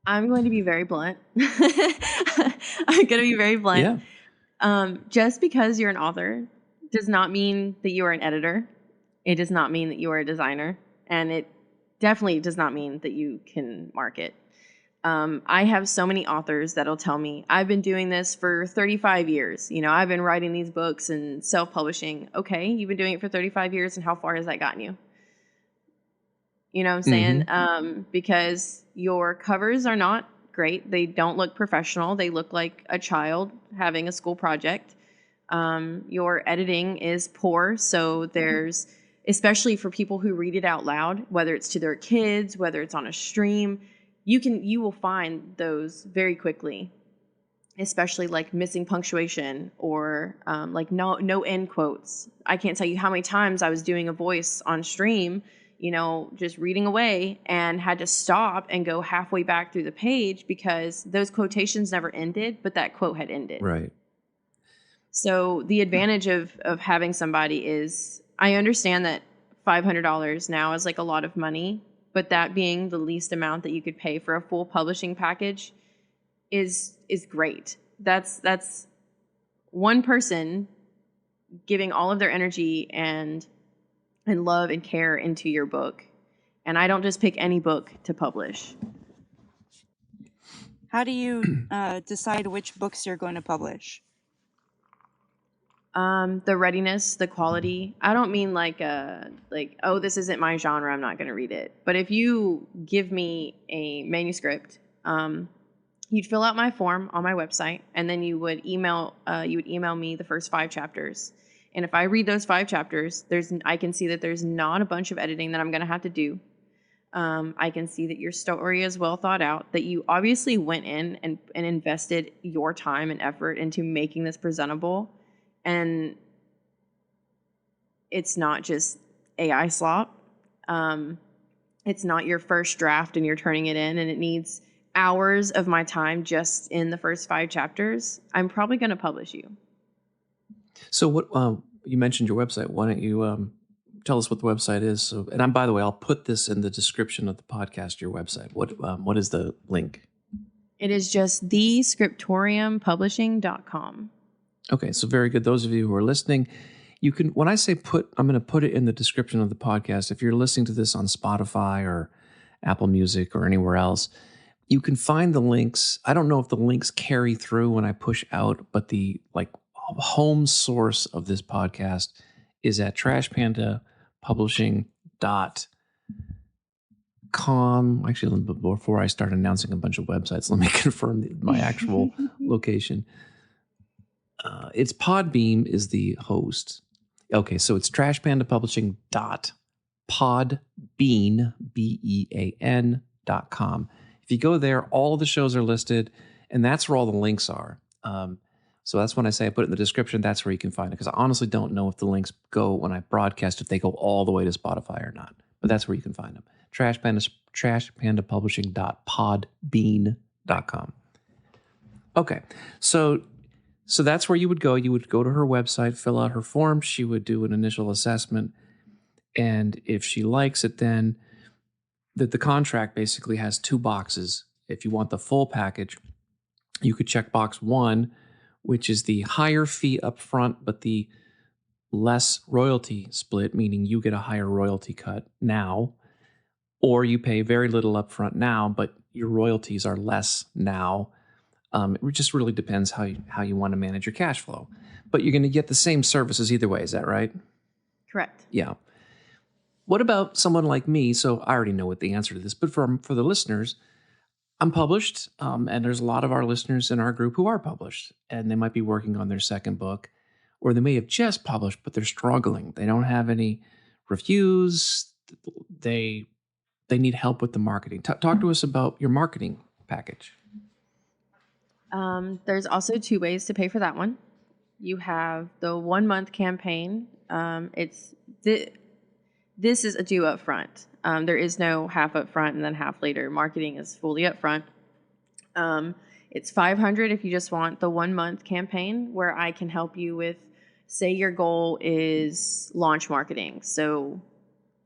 I'm going to be very blunt. I'm going to be very blunt. Yeah. Just because you're an author does not mean that you are an editor. It does not mean that you are a designer. And it definitely does not mean that you can market. I have so many authors that'll tell me, I've been doing this for 35 years. I've been writing these books and self-publishing. Okay, you've been doing it for 35 years, and how far has that gotten you? You know what I'm saying? Mm-hmm. Because your covers are not great. They don't look professional. They look like a child having a school project. Your editing is poor. So there's, especially for people who read it out loud, whether it's to their kids, whether it's on a stream, you will find those very quickly, especially like missing punctuation or like no end quotes. I can't tell you how many times I was doing a voice on stream, just reading away, and had to stop and go halfway back through the page because those quotations never ended, but that quote had ended. Right. So the advantage of having somebody is, I understand that $500 now is like a lot of money, but that being the least amount that you could pay for a full publishing package is great. That's one person giving all of their energy and love and care into your book. And I don't just pick any book to publish. How do you decide which books you're going to publish? The readiness, the quality. I don't mean like, oh, this isn't my genre, I'm not going to read it. But if you give me a manuscript, you'd fill out my form on my website, and then you would email me the first 5 chapters. And if I read those 5 chapters, I can see that there's not a bunch of editing that I'm going to have to do. I can see that your story is well thought out, that you obviously went in and invested your time and effort into making this presentable. And it's not just AI slop. It's not your first draft and you're turning it in and it needs hours of my time just in the first 5 chapters. I'm probably going to publish you. So what you mentioned your website. Why don't you tell us what the website is? So, and by the way, I'll put this in the description of the podcast. Your website. What is the link? It is just thescriptoriumpublishing.com. Okay, so very good. Those of you who are listening, you can. When I say put, I'm going to put it in the description of the podcast. If you're listening to this on Spotify or Apple Music or anywhere else, you can find the links. I don't know if the links carry through when I push out, but the home source of this podcast is at trashpandapublishing.com. Actually, before I start announcing a bunch of websites, let me confirm my actual location. It's Podbeam is the host. Okay, so it's trashpandapublishing.podbean, BEAN.com. If you go there, all the shows are listed, and that's where all the links are. So that's when I say I put it in the description, that's where you can find it, because I honestly don't know if the links go when I broadcast, if they go all the way to Spotify or not. But that's where you can find them. trashpandapublishing.podbean.com. Okay, so that's where you would go. You would go to her website, fill out her form. She would do an initial assessment. And if she likes it, then the contract basically has 2 boxes. If you want the full package, you could check box 1, which is the higher fee up front, but the less royalty split, meaning you get a higher royalty cut now, or you pay very little up front now, but your royalties are less now. It just really depends how you want to manage your cash flow. But you're going to get the same services either way. Is that right? Correct. Yeah. What about someone like me? So I already know what the answer to this, but for the listeners, I'm published, and there's a lot of our listeners in our group who are published, and they might be working on their second book, or they may have just published, but they're struggling. They don't have any reviews. They need help with the marketing. Talk to us about your marketing package. There's also 2 ways to pay for that one. You have the 1-month campaign. This is a due up front. There is no half up front and then half later. Marketing is fully up front. It's $500 if you just want the 1-month campaign, where I can help you with, say your goal is launch marketing. So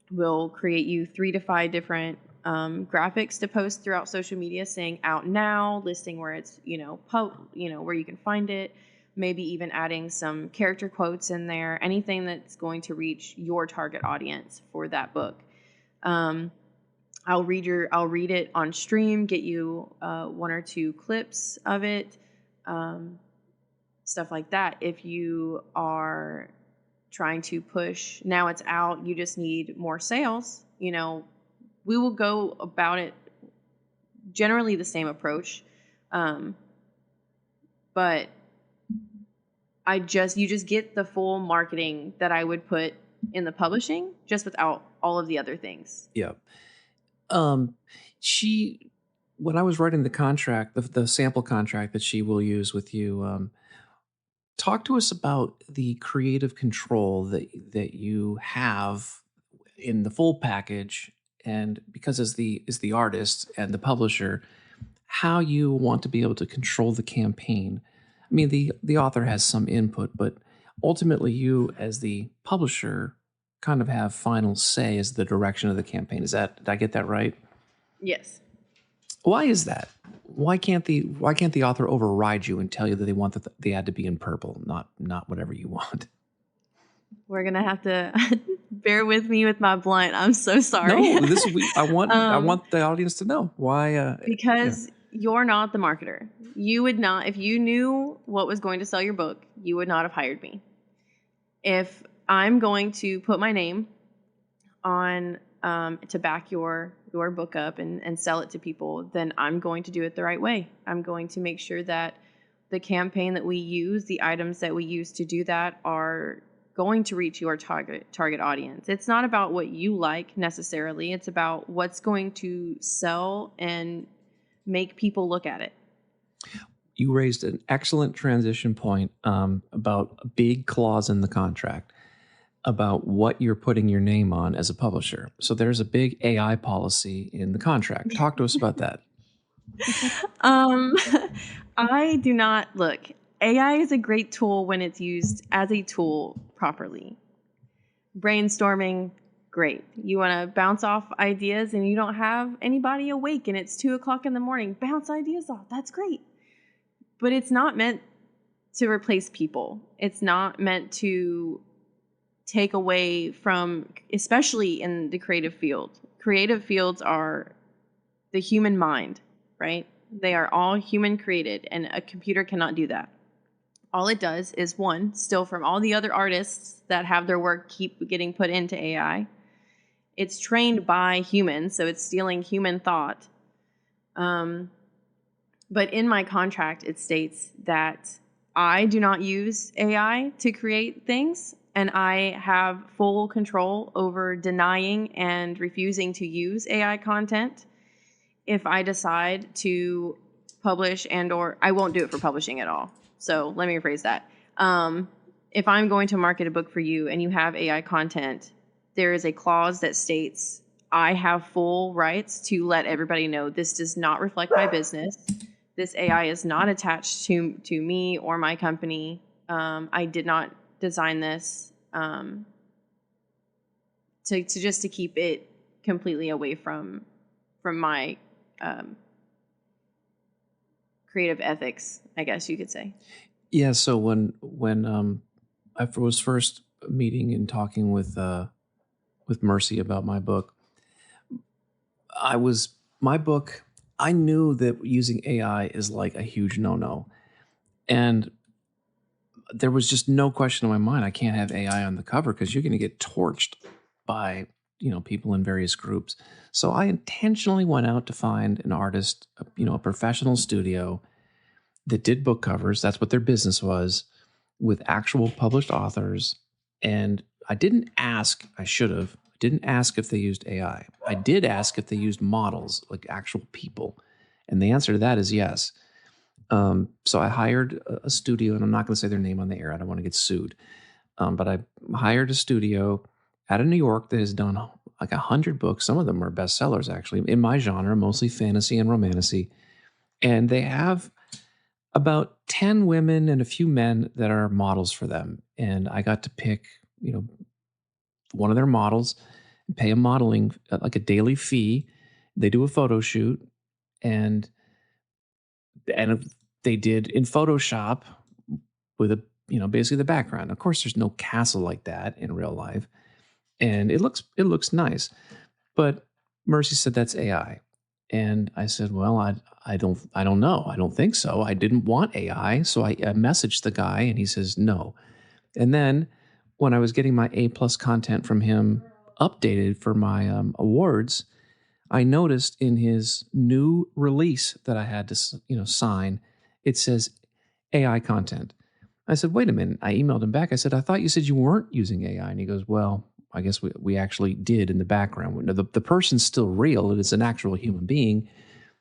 we'll create you 3 to 5 different graphics to post throughout social media saying out now, listing where it's, where you can find it, maybe even adding some character quotes in there, anything that's going to reach your target audience for that book. I'll read it on stream, get you 1 or 2 clips of it, stuff like that. If you are trying to push, now it's out, you just need more sales, we will go about it generally the same approach. But you just get the full marketing that I would put in the publishing, just without all of the other things. Yeah. When I was writing the contract, the sample contract that she will use with you, talk to us about the creative control that you have in the full package, and because as the artist and the publisher, how you want to be able to control the campaign. I mean, the author has some input, but ultimately you as the publisher kind of have final say as the direction of the campaign. Did I get that right? Yes. Why is that? Why can't the author override you and tell you that they want the ad to be in purple, not whatever you want? We're gonna have to bear with me with my blunt. I'm so sorry. No, I want the audience to know why. Because you're not the marketer. You would not, if you knew what was going to sell your book, you would not have hired me. If I'm going to put my name on to back your book up and sell it to people, then I'm going to do it the right way. I'm going to make sure that the campaign that we use, the items that we use to do that, are going to reach your target audience. It's not about what you like necessarily. It's about what's going to sell and make people look at it. You raised an excellent transition point about a big clause in the contract about what you're putting your name on as a publisher. So there's a big AI policy in the contract. Talk to us about that. I do not look. AI is a great tool when it's used as a tool properly. Brainstorming, great. You want to bounce off ideas and you don't have anybody awake and it's 2:00 in the morning. Bounce ideas off. That's great. But it's not meant to replace people. It's not meant to take away from, especially in the creative field. Creative fields are the human mind, right? They are all human created, and a computer cannot do that. All it does is, one, steal from all the other artists that have their work keep getting put into AI. It's trained by humans, so it's stealing human thought. But in my contract, it states that I do not use AI to create things, and I have full control over denying and refusing to use AI content. If I decide to publish or I won't do it for publishing at all. So let me rephrase that. If I'm going to market a book for you and you have AI content, there is a clause that states I have full rights to let everybody know this does not reflect my business. This AI is not attached to me or my company. I did not design this to keep it completely away from my creative ethics, I guess you could say. Yeah. So when I was first meeting and talking with Mercy about my book, I knew that using AI is like a huge no-no, and there was just no question in my mind. I can't have AI on the cover because you're going to get torched by people in various groups. So I intentionally went out to find an artist, a professional studio that did book covers. That's what their business was, with actual published authors. And I didn't ask, I should have, didn't ask if they used AI. I did ask if they used models, like actual people. And the answer to that is yes. So I hired a studio, and I'm not going to say their name on the air. I don't want to get sued. But I hired a studio out of New York that has done like 100 books. Some of them are bestsellers, actually, in my genre, mostly fantasy and romantasy. And they have about 10 women and a few men that are models for them. And I got to pick, one of their models and pay a modeling, like a daily fee. They do a photo shoot, and they did in Photoshop with basically the background. Of course, there's no castle like that in real life. And it looks nice. But Mercy said that's AI. And I said, well, I don't know. I don't think so. I didn't want AI. So I messaged the guy, and he says no. And then when I was getting my A+ content from him updated for my awards, I noticed in his new release that I had to sign, it says AI content. I said, wait a minute. I emailed him back. I said, I thought you said you weren't using AI. And he goes, well, I guess we actually did in the background. The person's still real. It is an actual human being.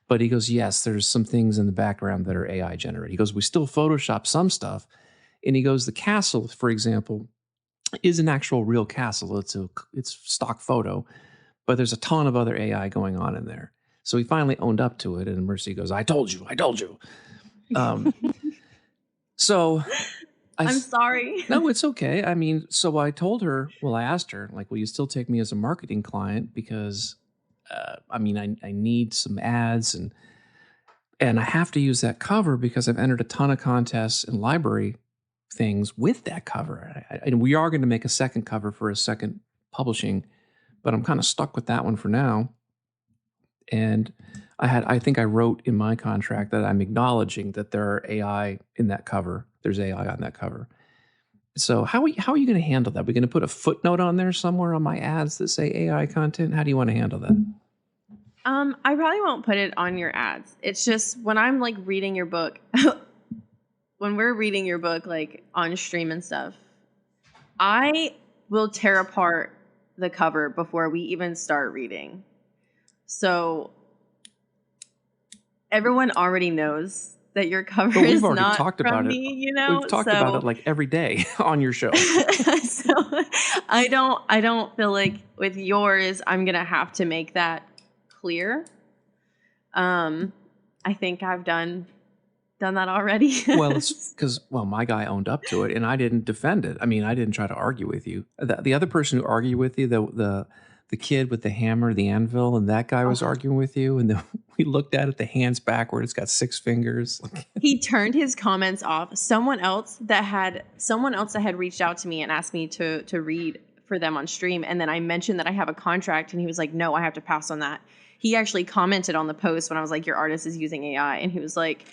But he goes, yes, there's some things in the background that are AI generated. He goes, we still Photoshop some stuff. And he goes, the castle, for example, is an actual real castle. It's stock photo, but there's a ton of other AI going on in there. So he finally owned up to it. And Mercy goes, I told you. So I'm sorry. No, it's okay. I mean, so I told her, I asked her, like, will you still take me as a marketing client? Because, I need some ads and I have to use that cover because I've entered a ton of contests and library things with that cover. And we are going to make a second cover for a second publishing, but I'm kind of stuck with that one for now. And I think I wrote in my contract that I'm acknowledging that there are AI in that cover. There's AI on that cover. So how are you going to handle that? We're going to put a footnote on there somewhere on my ads that say AI content? How do you want to handle that? I probably won't put it on your ads. It's just when I'm like reading your book, when we're reading your book like on stream and stuff, I will tear apart the cover before we even start reading. So everyone already knows that your cover But we've is already not talked from about it. me, you know? We've talked about it like every day on your show. So I don't feel like with yours I'm gonna have to make that clear. I think I've done that already. Well, it's because, my guy owned up to it and I didn't defend it. I mean, I didn't try to argue with you. The other person who argued with you, the kid with the hammer, the anvil, and that guy was arguing with you. And then we looked at it, the hand's backward. It's got 6 fingers. He turned his comments off. Someone else that had reached out to me and asked me to read for them on stream. And then I mentioned that I have a contract and he was like, no, I have to pass on that. He actually commented on the post when I was like, your artist is using AI. And he was like,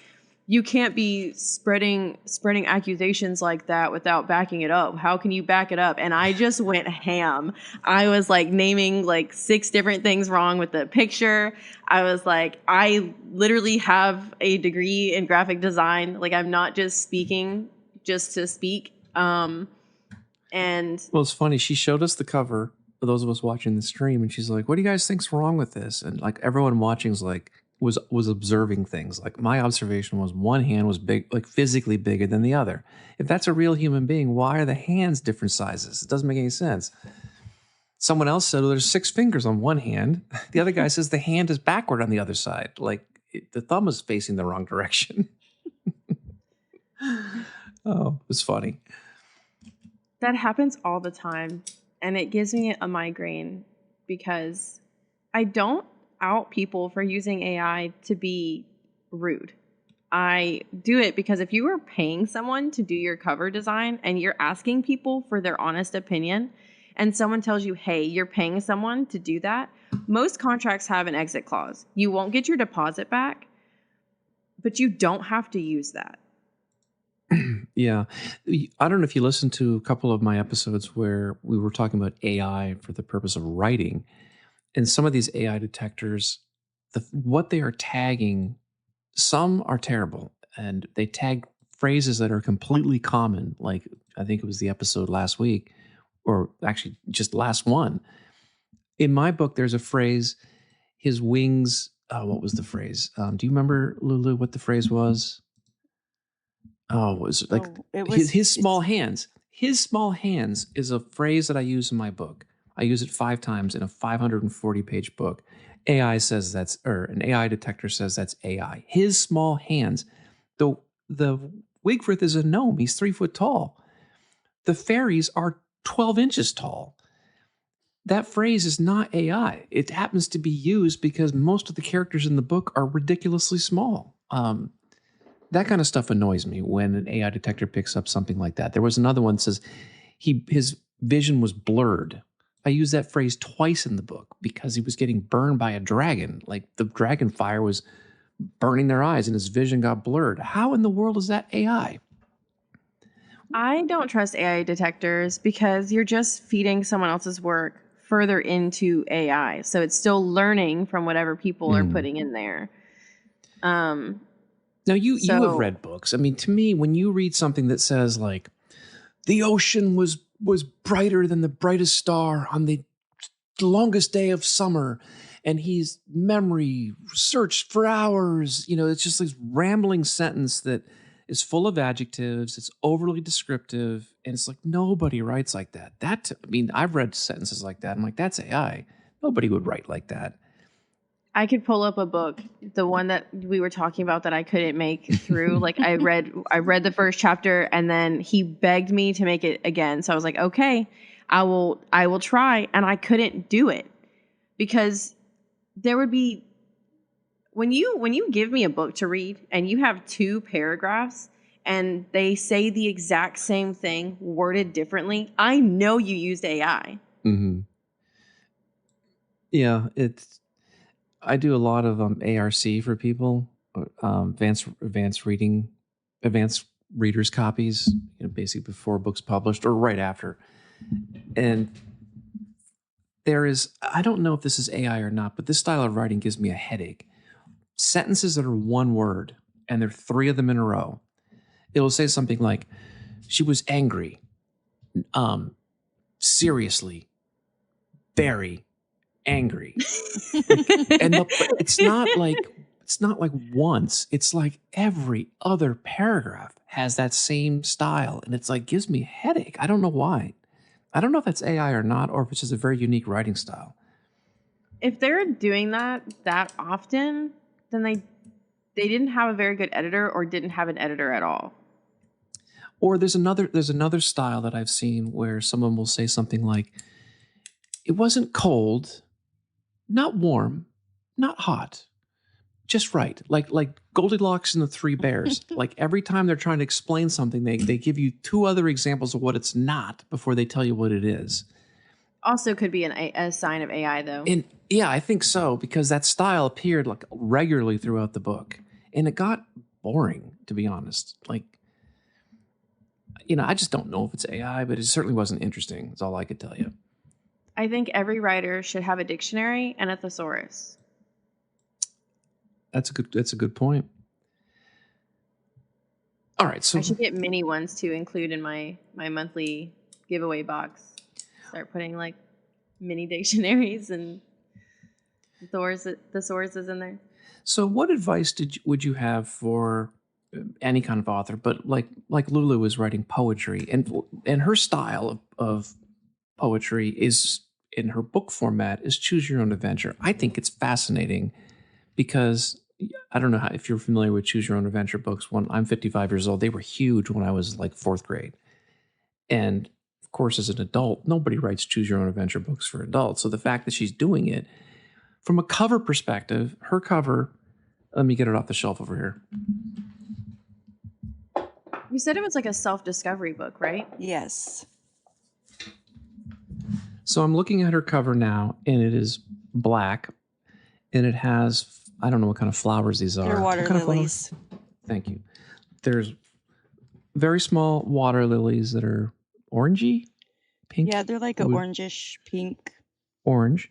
you can't be spreading accusations like that without backing it up. How can you back it up? And I just went ham. I was like naming like 6 different things wrong with the picture. I was like, I literally have a degree in graphic design. Like, I'm not just speaking just to speak. And well, it's funny. She showed us the cover for those of us watching the stream, and she's like, what do you guys think's wrong with this? And like everyone watching's like, was observing things. Like my observation was one hand was big, like physically bigger than the other. If that's a real human being, why are the hands different sizes? It doesn't make any sense. Someone else said, well, there's 6 fingers on one hand. The other guy says the hand is backward on the other side. Like the thumb is facing the wrong direction. Oh, it's funny. That happens all the time. And it gives me a migraine because I don't out people for using AI to be rude. I do it because if you were paying someone to do your cover design and you're asking people for their honest opinion and someone tells you, hey, you're paying someone to do that, most contracts have an exit clause. You won't get your deposit back, but you don't have to use that. Yeah. I don't know if you listened to a couple of my episodes where we were talking about AI for the purpose of writing. And some of these AI detectors, what they are tagging, some are terrible. And they tag phrases that are completely common. Like, I think it was the episode last week, or actually just last one. In my book, there's a phrase, his wings. What was the phrase? Do you remember, Lulu, what the phrase was? Oh, it was like his small hands. His small hands is a phrase that I use in my book. I use it 5 times in a 540-page book. an AI detector says that's AI. His small hands. The Wigfrith is a gnome. He's 3 foot tall. The fairies are 12 inches tall. That phrase is not AI. It happens to be used because most of the characters in the book are ridiculously small. That kind of stuff annoys me when an AI detector picks up something like that. There was another one that says his vision was blurred. I use that phrase twice in the book because he was getting burned by a dragon. Like the dragon fire was burning their eyes and his vision got blurred. How in the world is that AI? I don't trust AI detectors because you're just feeding someone else's work further into AI. So it's still learning from whatever people are putting in there. Now, you have read books. I mean, to me, when you read something that says, like, the ocean was brighter than the brightest star on the longest day of summer, and his memory searched for hours, it's just this rambling sentence that is full of adjectives. It's overly descriptive, and it's like, nobody writes like that. I've read sentences like that. I'm like, that's AI. Nobody would write like that. I could pull up a book, the one that we were talking about that I couldn't make through. Like I read the first chapter and then he begged me to make it again. So I was like, okay, I will try. And I couldn't do it because there would be, when you give me a book to read and you have 2 paragraphs and they say the exact same thing worded differently, I know you used AI. Mm-hmm. Yeah, I do a lot of ARC for people, advanced readers copies, basically before a book's published or right after. And I don't know if this is AI or not, but this style of writing gives me a headache. Sentences that are one word, and there are 3 of them in a row. It'll say something like, she was angry. seriously very angry. But it's not like once. It's like every other paragraph has that same style, and it's like gives me a headache. I don't know why. I don't know if that's AI or not, or if it's just a very unique writing style. If they're doing that often, then they didn't have a very good editor or didn't have an editor at all. Or there's another style that I've seen where someone will say something like, it wasn't cold, not warm, not hot, just right. Like Goldilocks and the Three Bears. Like every time they're trying to explain something, they give you two other examples of what it's not before they tell you what it is. Also could be a sign of AI, though. And yeah, I think so, because that style appeared like regularly throughout the book. And it got boring, to be honest. Like, I just don't know if it's AI, but it certainly wasn't interesting. That's all I could tell you. I think every writer should have a dictionary and a thesaurus. That's a good point. All right, so I should get mini ones to include in my monthly giveaway box. Start putting like mini dictionaries and thesauruses in there. So, what advice would you have for any kind of author, but like Lulu is writing poetry, and her style of poetry is in her book format is choose your own adventure. I think it's fascinating because I don't know if you're familiar with choose your own adventure books. When I'm 55 years old, they were huge when I was like 4th grade. And of course, as an adult, nobody writes choose your own adventure books for adults. So the fact that she's doing it from a cover perspective, her cover, let me get it off the shelf over here. You said it was like a self-discovery book, right? Yes. So I'm looking at her cover now, and it is black, and it has, I don't know what kind of flowers these are. They're water lilies. Thank you. There's very small water lilies that are orangey, pink. Yeah, they're like an orangish pink. Orange.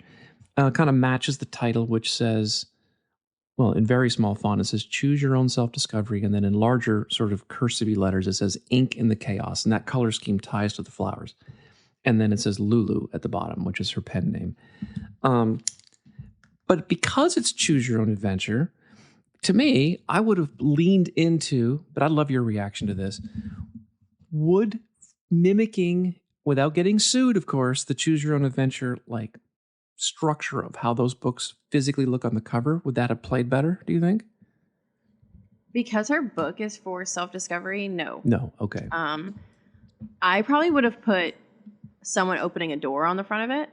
Kind of matches the title, which says, well, in very small font, it says choose your own self-discovery. And then in larger sort of cursive letters, it says ink in the chaos. And that color scheme ties to the flowers. And then it says Lulu at the bottom, which is her pen name. But because it's choose your own adventure, to me, I would have leaned into, but I'd love your reaction to this, would mimicking, without getting sued, of course, the choose your own adventure, like structure of how those books physically look on the cover, would that have played better, do you think? Because her book is for self-discovery, no. No, okay. I probably would have put someone opening a door on the front of it,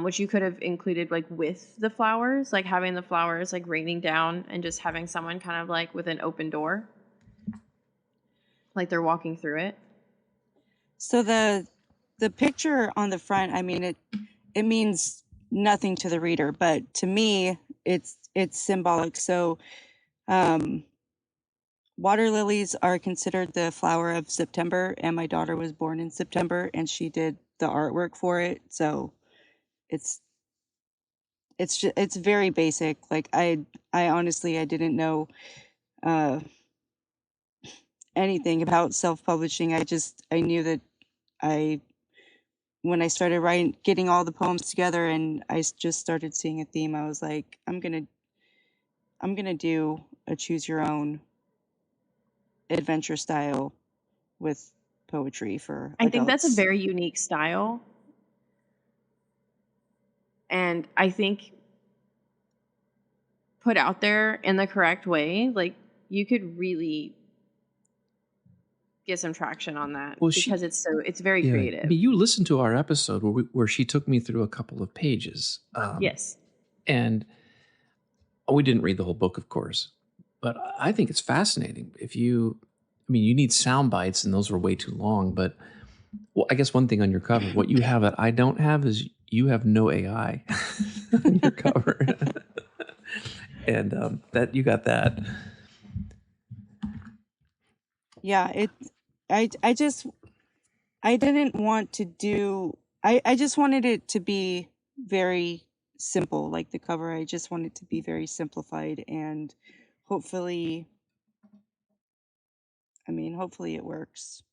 which you could have included like with the flowers, like having the flowers like raining down and just having someone kind of like with an open door, like they're walking through it. So the picture on the front, I mean, it means nothing to the reader, but to me, it's symbolic. So, water lilies are considered the flower of September, and my daughter was born in September, and she did the artwork for it. So, it's very basic. Like I honestly, I didn't know anything about self-publishing. I knew that when I started getting all the poems together, and I just started seeing a theme, I was like, I'm gonna do a choose your own adventure style with poetry for adults. I think that's a very unique style. And I think put out there in the correct way, like you could really get some traction on that, because it's very creative. I mean, you listened to our episode where she took me through a couple of pages. Yes. And we didn't read the whole book, of course, but I think it's fascinating. You need sound bites, and those were way too long. But I guess one thing on your cover, what you have that I don't have is you have no AI on your cover. And that you got that. Yeah, I didn't want to do, I just wanted it to be very simple, like the cover. I just wanted it to be very simplified, and hopefully it works.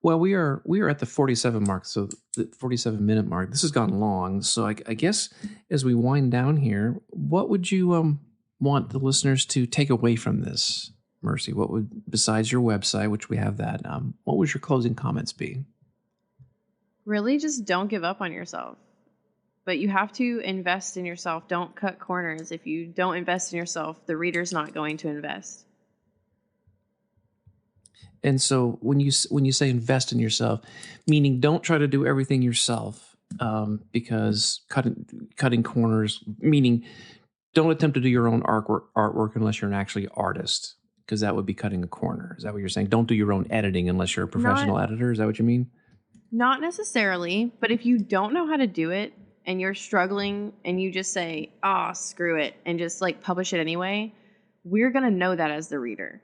Well, we are at the 47 mark, so the 47-minute mark. This has gone long, so I guess as we wind down here, what would you want the listeners to take away from this, Mercy? What would, besides your website, which we have that, what would your closing comments be? Really, just don't give up on yourself. But you have to invest in yourself. Don't cut corners. If you don't invest in yourself, the reader's not going to invest. And so when you say invest in yourself, meaning don't try to do everything yourself, because cutting corners, meaning don't attempt to do your own artwork unless you're an actually artist, because that would be cutting a corner. Is that what you're saying? Don't do your own editing unless you're a professional editor. Is that what you mean? Not necessarily, but if you don't know how to do it and you're struggling and you just say, screw it, and just like publish it anyway, we're going to know that as the reader.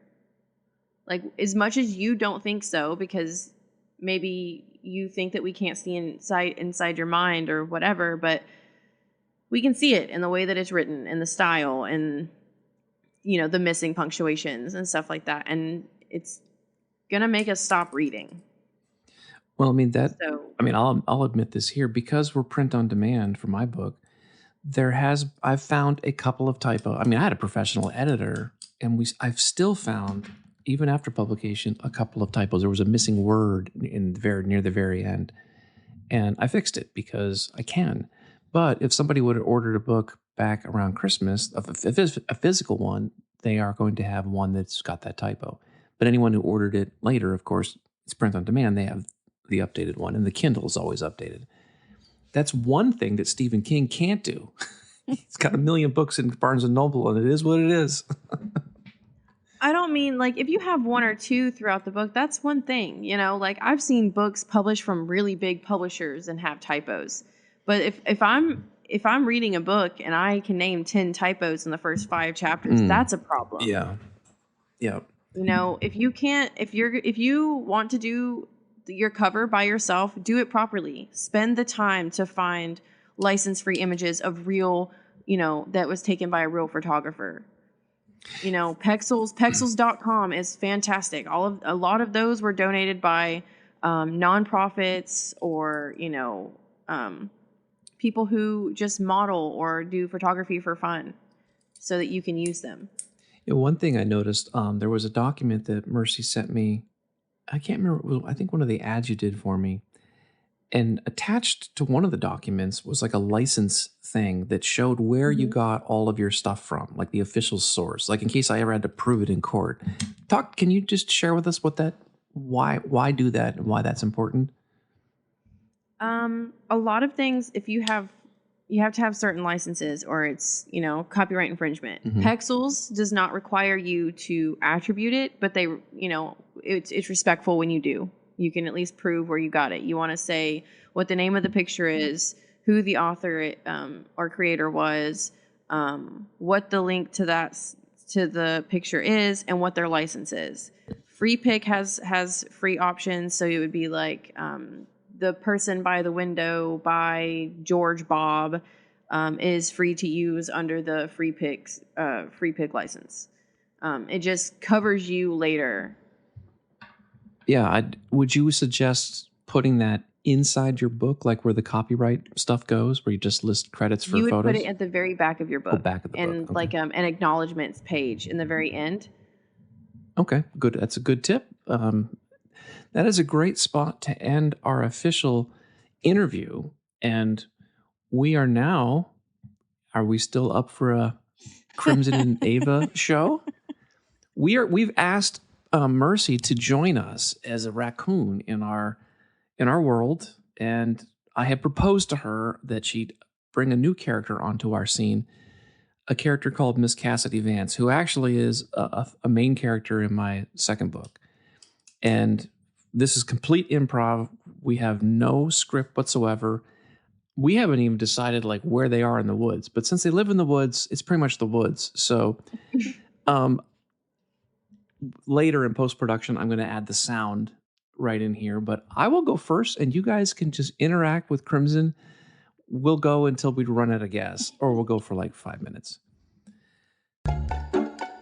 Like, as much as you don't think so, because maybe you think that we can't see inside your mind or whatever, but we can see it in the way that it's written, in the style, and, you know, the missing punctuations and stuff like that. And it's going to make us stop reading. Well, I mean, I'll admit this here, because we're print on demand for my book, I've found a couple of typos. I mean, I had a professional editor, and I've still found, even after publication, a couple of typos. There was a missing word near the very end, and I fixed it because I can. But if somebody would have ordered a book back around Christmas, a physical one, they are going to have one that's got that typo. But anyone who ordered it later, of course, it's print on demand, they have the updated one, and the Kindle is always updated. That's one thing that Stephen King can't do. He's got 1 million books in Barnes & Noble, and it is what it is. I don't mean, like, if you have one or two throughout the book, that's one thing, you know? Like, I've seen books published from really big publishers and have typos. But if I'm reading a book and I can name 10 typos in the first 5 chapters, that's a problem. Yeah. Yeah. You know, if you want to do your cover by yourself, do it properly. Spend the time to find license-free images of real, you know, that was taken by a real photographer. You know, Pexels.com is fantastic. A lot of those were donated by nonprofits or, you know, people who just model or do photography for fun so that you can use them. You know, one thing I noticed, there was a document that Mercy sent me. I can't remember. I think one of the ads you did for me. And attached to one of the documents was like a license thing that showed where you got all of your stuff from, like the official source, like in case I ever had to prove it in court. Can you just share with us why do that and why that's important? A lot of things, if you have to have certain licenses or it's, you know, copyright infringement. Pexels does not require you to attribute it, but they, you know, it's respectful when you do. You can at least prove where you got it. You want to say what the name of the picture is, who the author or creator was, what the link to the picture is, and what their license is. Free Pick has free options, so it would be like the person by the window by George Bob is free to use under the Free Pick license. It just covers you later. Yeah, would you suggest putting that inside your book, like where the copyright stuff goes, where you just list credits for photos? You would put it at the very back of your book. Back of the book. Okay. Like an acknowledgments page in the very end. Okay, good. That's a good tip. That is a great spot to end our official interview. And we are now, are we still up for a Crimson and Ava show? We've asked Mercy to join us as a raccoon in our world, and I had proposed to her that she'd bring a new character onto our scene, a character called Miss Cassidy Vance, who actually is a main character in my second book. And this is complete improv. We have no script whatsoever. We haven't even decided like where they are in the woods, but since they live in the woods, it's pretty much the woods. So later in post-production, I'm going to add the sound right in here, but I will go first and you guys can just interact with Crimson. We'll go until we run out of gas, or we'll go for like 5 minutes.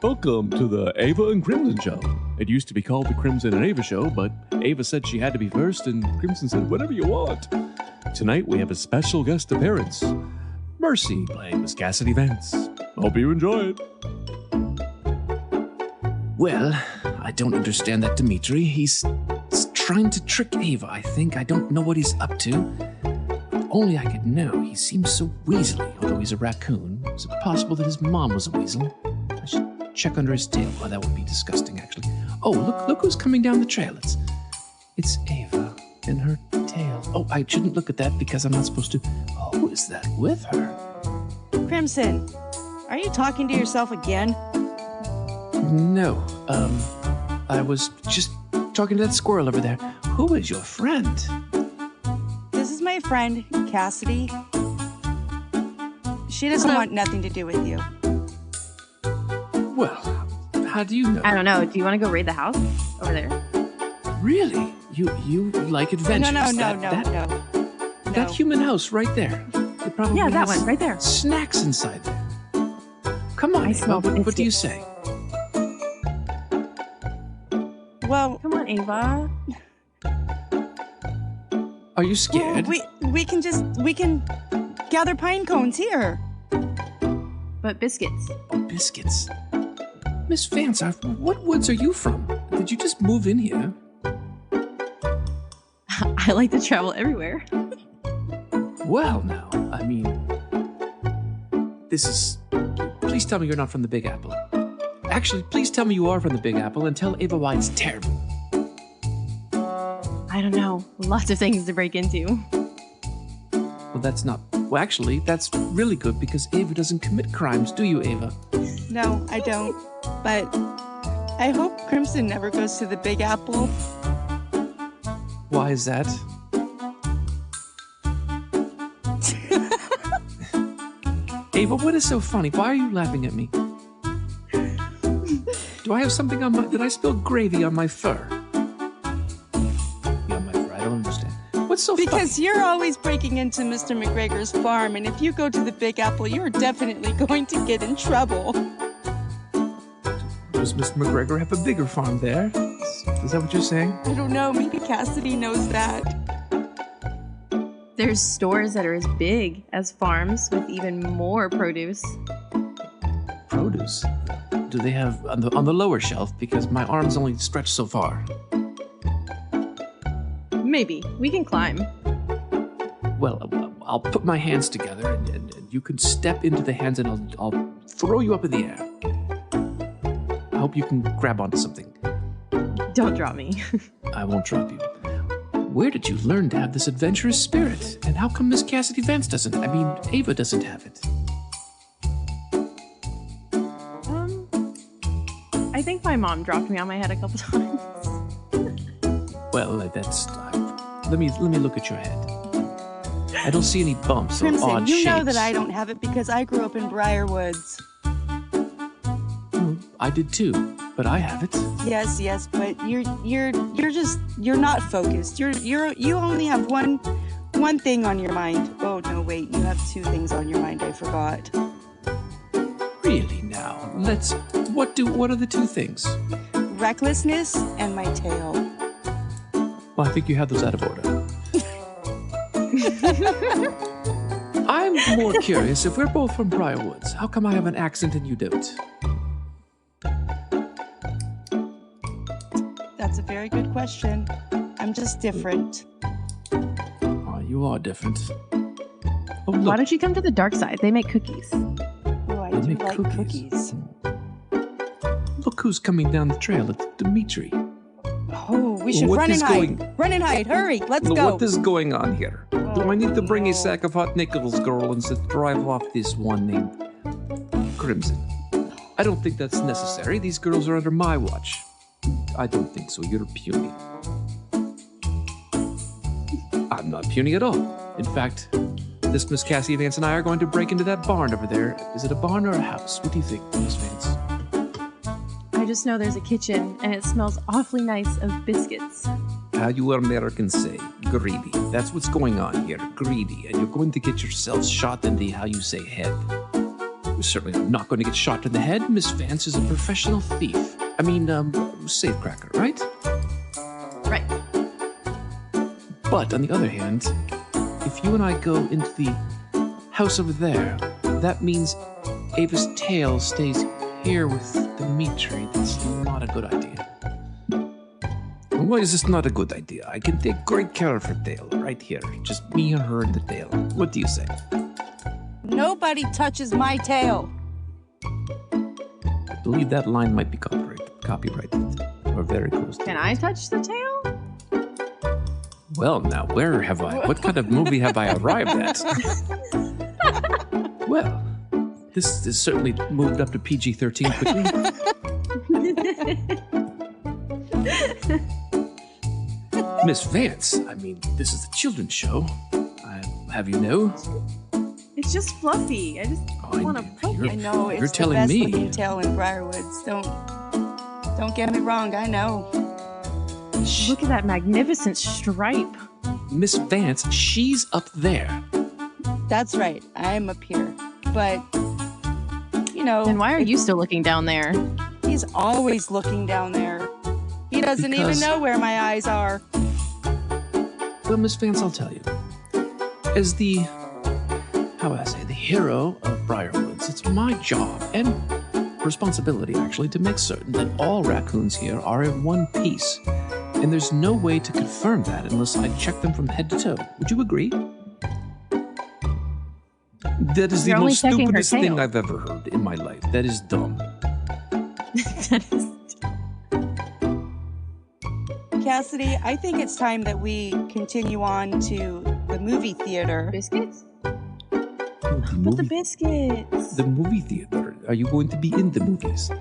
Welcome to the Ava and Crimson Show. It used to be called the Crimson and Ava Show, but Ava said she had to be first, and Crimson said, whatever you want. Tonight we have a special guest appearance. Mercy playing Miss Cassidy Vance. Hope you enjoy it. Well, I don't understand that Dimitri. He's trying to trick Ava, I think. I don't know what he's up to. If only I could know. He seems so weaselly, although he's a raccoon. Is it possible that his mom was a weasel? I should check under his tail. Oh, that would be disgusting, actually. Oh, look who's coming down the trail. It's Ava and her tail. Oh, I shouldn't look at that because I'm not supposed to. Oh, who is that with her? Crimson, are you talking to yourself again? No, I was just talking to that squirrel over there. Who is your friend? This is my friend, Cassidy. She doesn't want nothing to do with you. Well, how do you know? I don't know. Do you want to go raid the house over there? Really? You like adventures? No. That human house right there. It probably Yeah, that has one right there. Snacks inside there. Come on, I Ava, smell what do you biscuits. say? Well, Come on, Ava. Are you scared? we can gather pine cones here. But biscuits. Oh, biscuits. Miss Vance, what woods are you from? Did you just move in here? I like to travel everywhere. Well, now, I mean, please tell me you're not from the Big Apple. Actually, please tell me you are from the Big Apple and tell Ava why it's terrible. I don't know. Lots of things to break into. Well, actually, that's really good because Ava doesn't commit crimes, do you, Ava? No, I don't. But I hope Crimson never goes to the Big Apple. Why is that? Ava, what is so funny? Why are you laughing at me? Do I have something on did I spill gravy on my fur? Yeah, on my fur, I don't understand. What's so funny? Because you're always breaking into Mr. McGregor's farm, and if you go to the Big Apple, you're definitely going to get in trouble. Does Mr. McGregor have a bigger farm there? Is that what you're saying? I don't know, maybe Cassidy knows that. There's stores that are as big as farms with even more produce. Produce? Do they have on the lower shelf? Because my arms only stretch so far. Maybe. We can climb. Well, I'll put my hands together and you can step into the hands and I'll throw you up in the air. I hope you can grab onto something. Don't drop me. I won't drop you. Where did you learn to have this adventurous spirit? And how come Miss Cassidy Vance doesn't? I mean, Ava doesn't have it. I think my mom dropped me on my head a couple times. Well, let me look at your head. I don't see any bumps or Crimson, odd you shapes. know that I don't have it because I grew up in Briarwoods. I did too, but I have it. Yes, but you're not focused. You only have one thing on your mind. Oh no, wait, you have two things on your mind. I forgot. Really now? What are the two things? Recklessness and my tail. Well, I think you have those out of order. I'm more curious, if we're both from Briarwoods, how come I have an accent and you don't? That's a very good question. I'm just different. Oh, you are different. Oh, Why look, don't you come to the dark side? They make cookies. Oh, I they do make like cookies. Look who's coming down the trail. It's Dimitri. Oh, we should What run and is hide. going- Run and hide. Hurry, let's go. What is going on here? Do I need to bring no. a sack of hot nickels, girl, and drive off this one named Crimson? I don't think that's necessary. These girls are under my watch. I don't think so. You're puny. I'm not puny at all. In fact, this Miss Cassidy Vance and I are going to break into that barn over there. Is it a barn or a house? What do you think, Miss Vance? I just know there's a kitchen and it smells awfully nice of biscuits. How you Americans say, greedy. That's what's going on here, greedy. And you're going to get yourselves shot in the, how you say, head. You're certainly not going to get shot in the head. Miss Vance is a professional thief. I mean, safecracker, right? Right. But on the other hand, if you and I go into the house over there, that means Ava's tail stays here with Dimitri. That's not a good idea. Why is this not a good idea? I can take great care of her tail right here. Just me and her and the tail. What do you say? Nobody touches my tail. I believe that line might be copyrighted. Or very close to Can it. I touch the tail? Well, now, what kind of movie have I arrived at? Well, this is certainly moved up to PG-13 quickly. Miss Vance, I mean, this is a children's show. I have you know. It's just fluffy. I just want to poke you're- it. I know You're it's the telling best me. looking tail in Briarwoods. Don't get me wrong. I know. Look at that magnificent stripe. Miss Vance, she's up there. That's right. I'm up here, but you know. Then why are you still looking down there? He's always looking down there. He doesn't Because- even know where my eyes are. Well, Miss Vance, I'll tell you. As the hero of Briarwoods, it's my job and responsibility, actually, to make certain that all raccoons here are in one piece. And there's no way to confirm that unless I check them from head to toe. Would you agree? That is the You're only most checking her stupidest thing tail. I've ever heard in my life. That is dumb. That is- Cassidy, I think it's time that we continue on to the movie theater. Biscuits? The But the movie, biscuits. the movie theater. Are you going to be in the movies?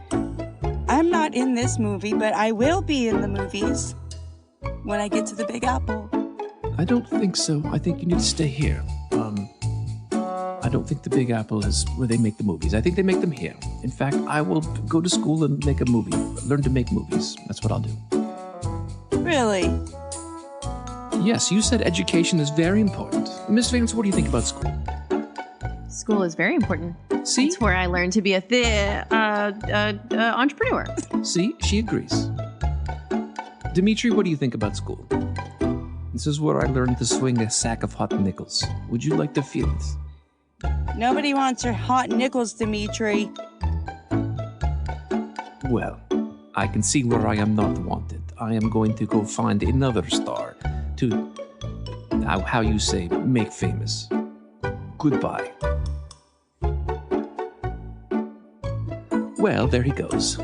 I'm not in this movie, but I will be in the movies when I get to the Big Apple. I don't think so. I think you need to stay here. I don't think the Big Apple is where they make the movies. I think they make them here. In fact, I will go to school and make a movie. Learn to make movies. That's what I'll do. Really? Yes, you said education is very important. Miss Vance, what do you think about school? School is very important. See? It's where I learned to be a entrepreneur. See? She agrees. Dimitri, what do you think about school? This is where I learned to swing a sack of hot nickels. Would you like to feel it? Nobody wants your hot nickels, Dimitri. Well, I can see where I am not wanted. I am going to go find another star to, how you say, make famous. Goodbye. Well, there he goes.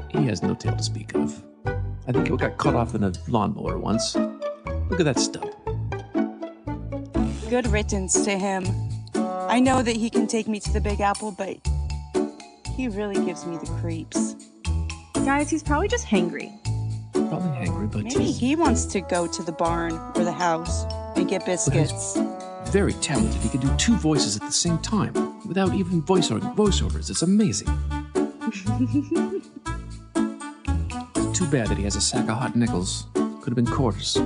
He has no tail to speak of. I think he got cut off in a lawnmower once. Look at that stub. Good riddance to him. I know that he can take me to the Big Apple, but he really gives me the creeps. Guys, he's probably just hangry. Probably hangry, but Maybe he's he wants to go to the barn or the house and get biscuits. very talented. He can do two voices at the same time without even voiceovers. It's amazing. Too bad that he has a sack of hot nickels. Could have been quarters.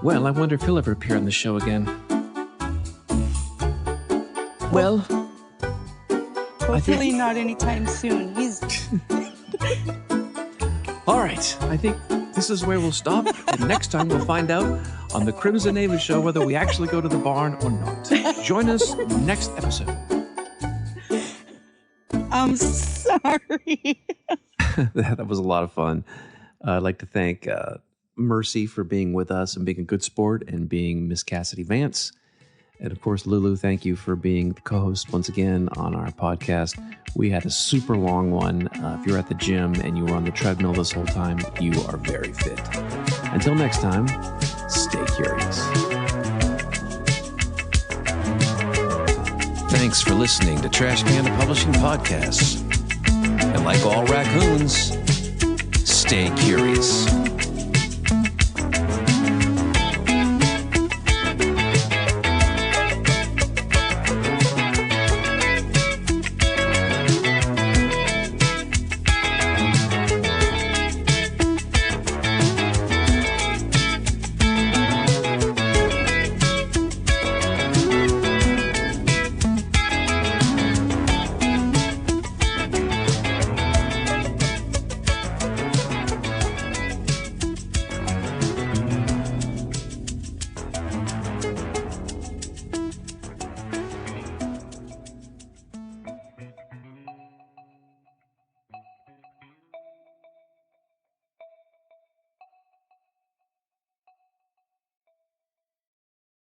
Well, I wonder if he'll ever appear on the show again. Well, Hopefully not anytime soon. He's all right. I think this is where we'll stop. And next time we'll find out on the Crimson Ava Show whether we actually go to the barn or not. Join us next episode. I'm sorry. That was a lot of fun. I'd like to thank Mercy for being with us and being a good sport and being Miss Cassidy Vance. And of course, Lulu, thank you for being the co-host once again on our podcast. We had a super long one. If you're at the gym and you were on the treadmill this whole time, you are very fit. Until next time, stay curious. Thanks for listening to Trash Can Publishing Podcasts. And like all raccoons, stay curious.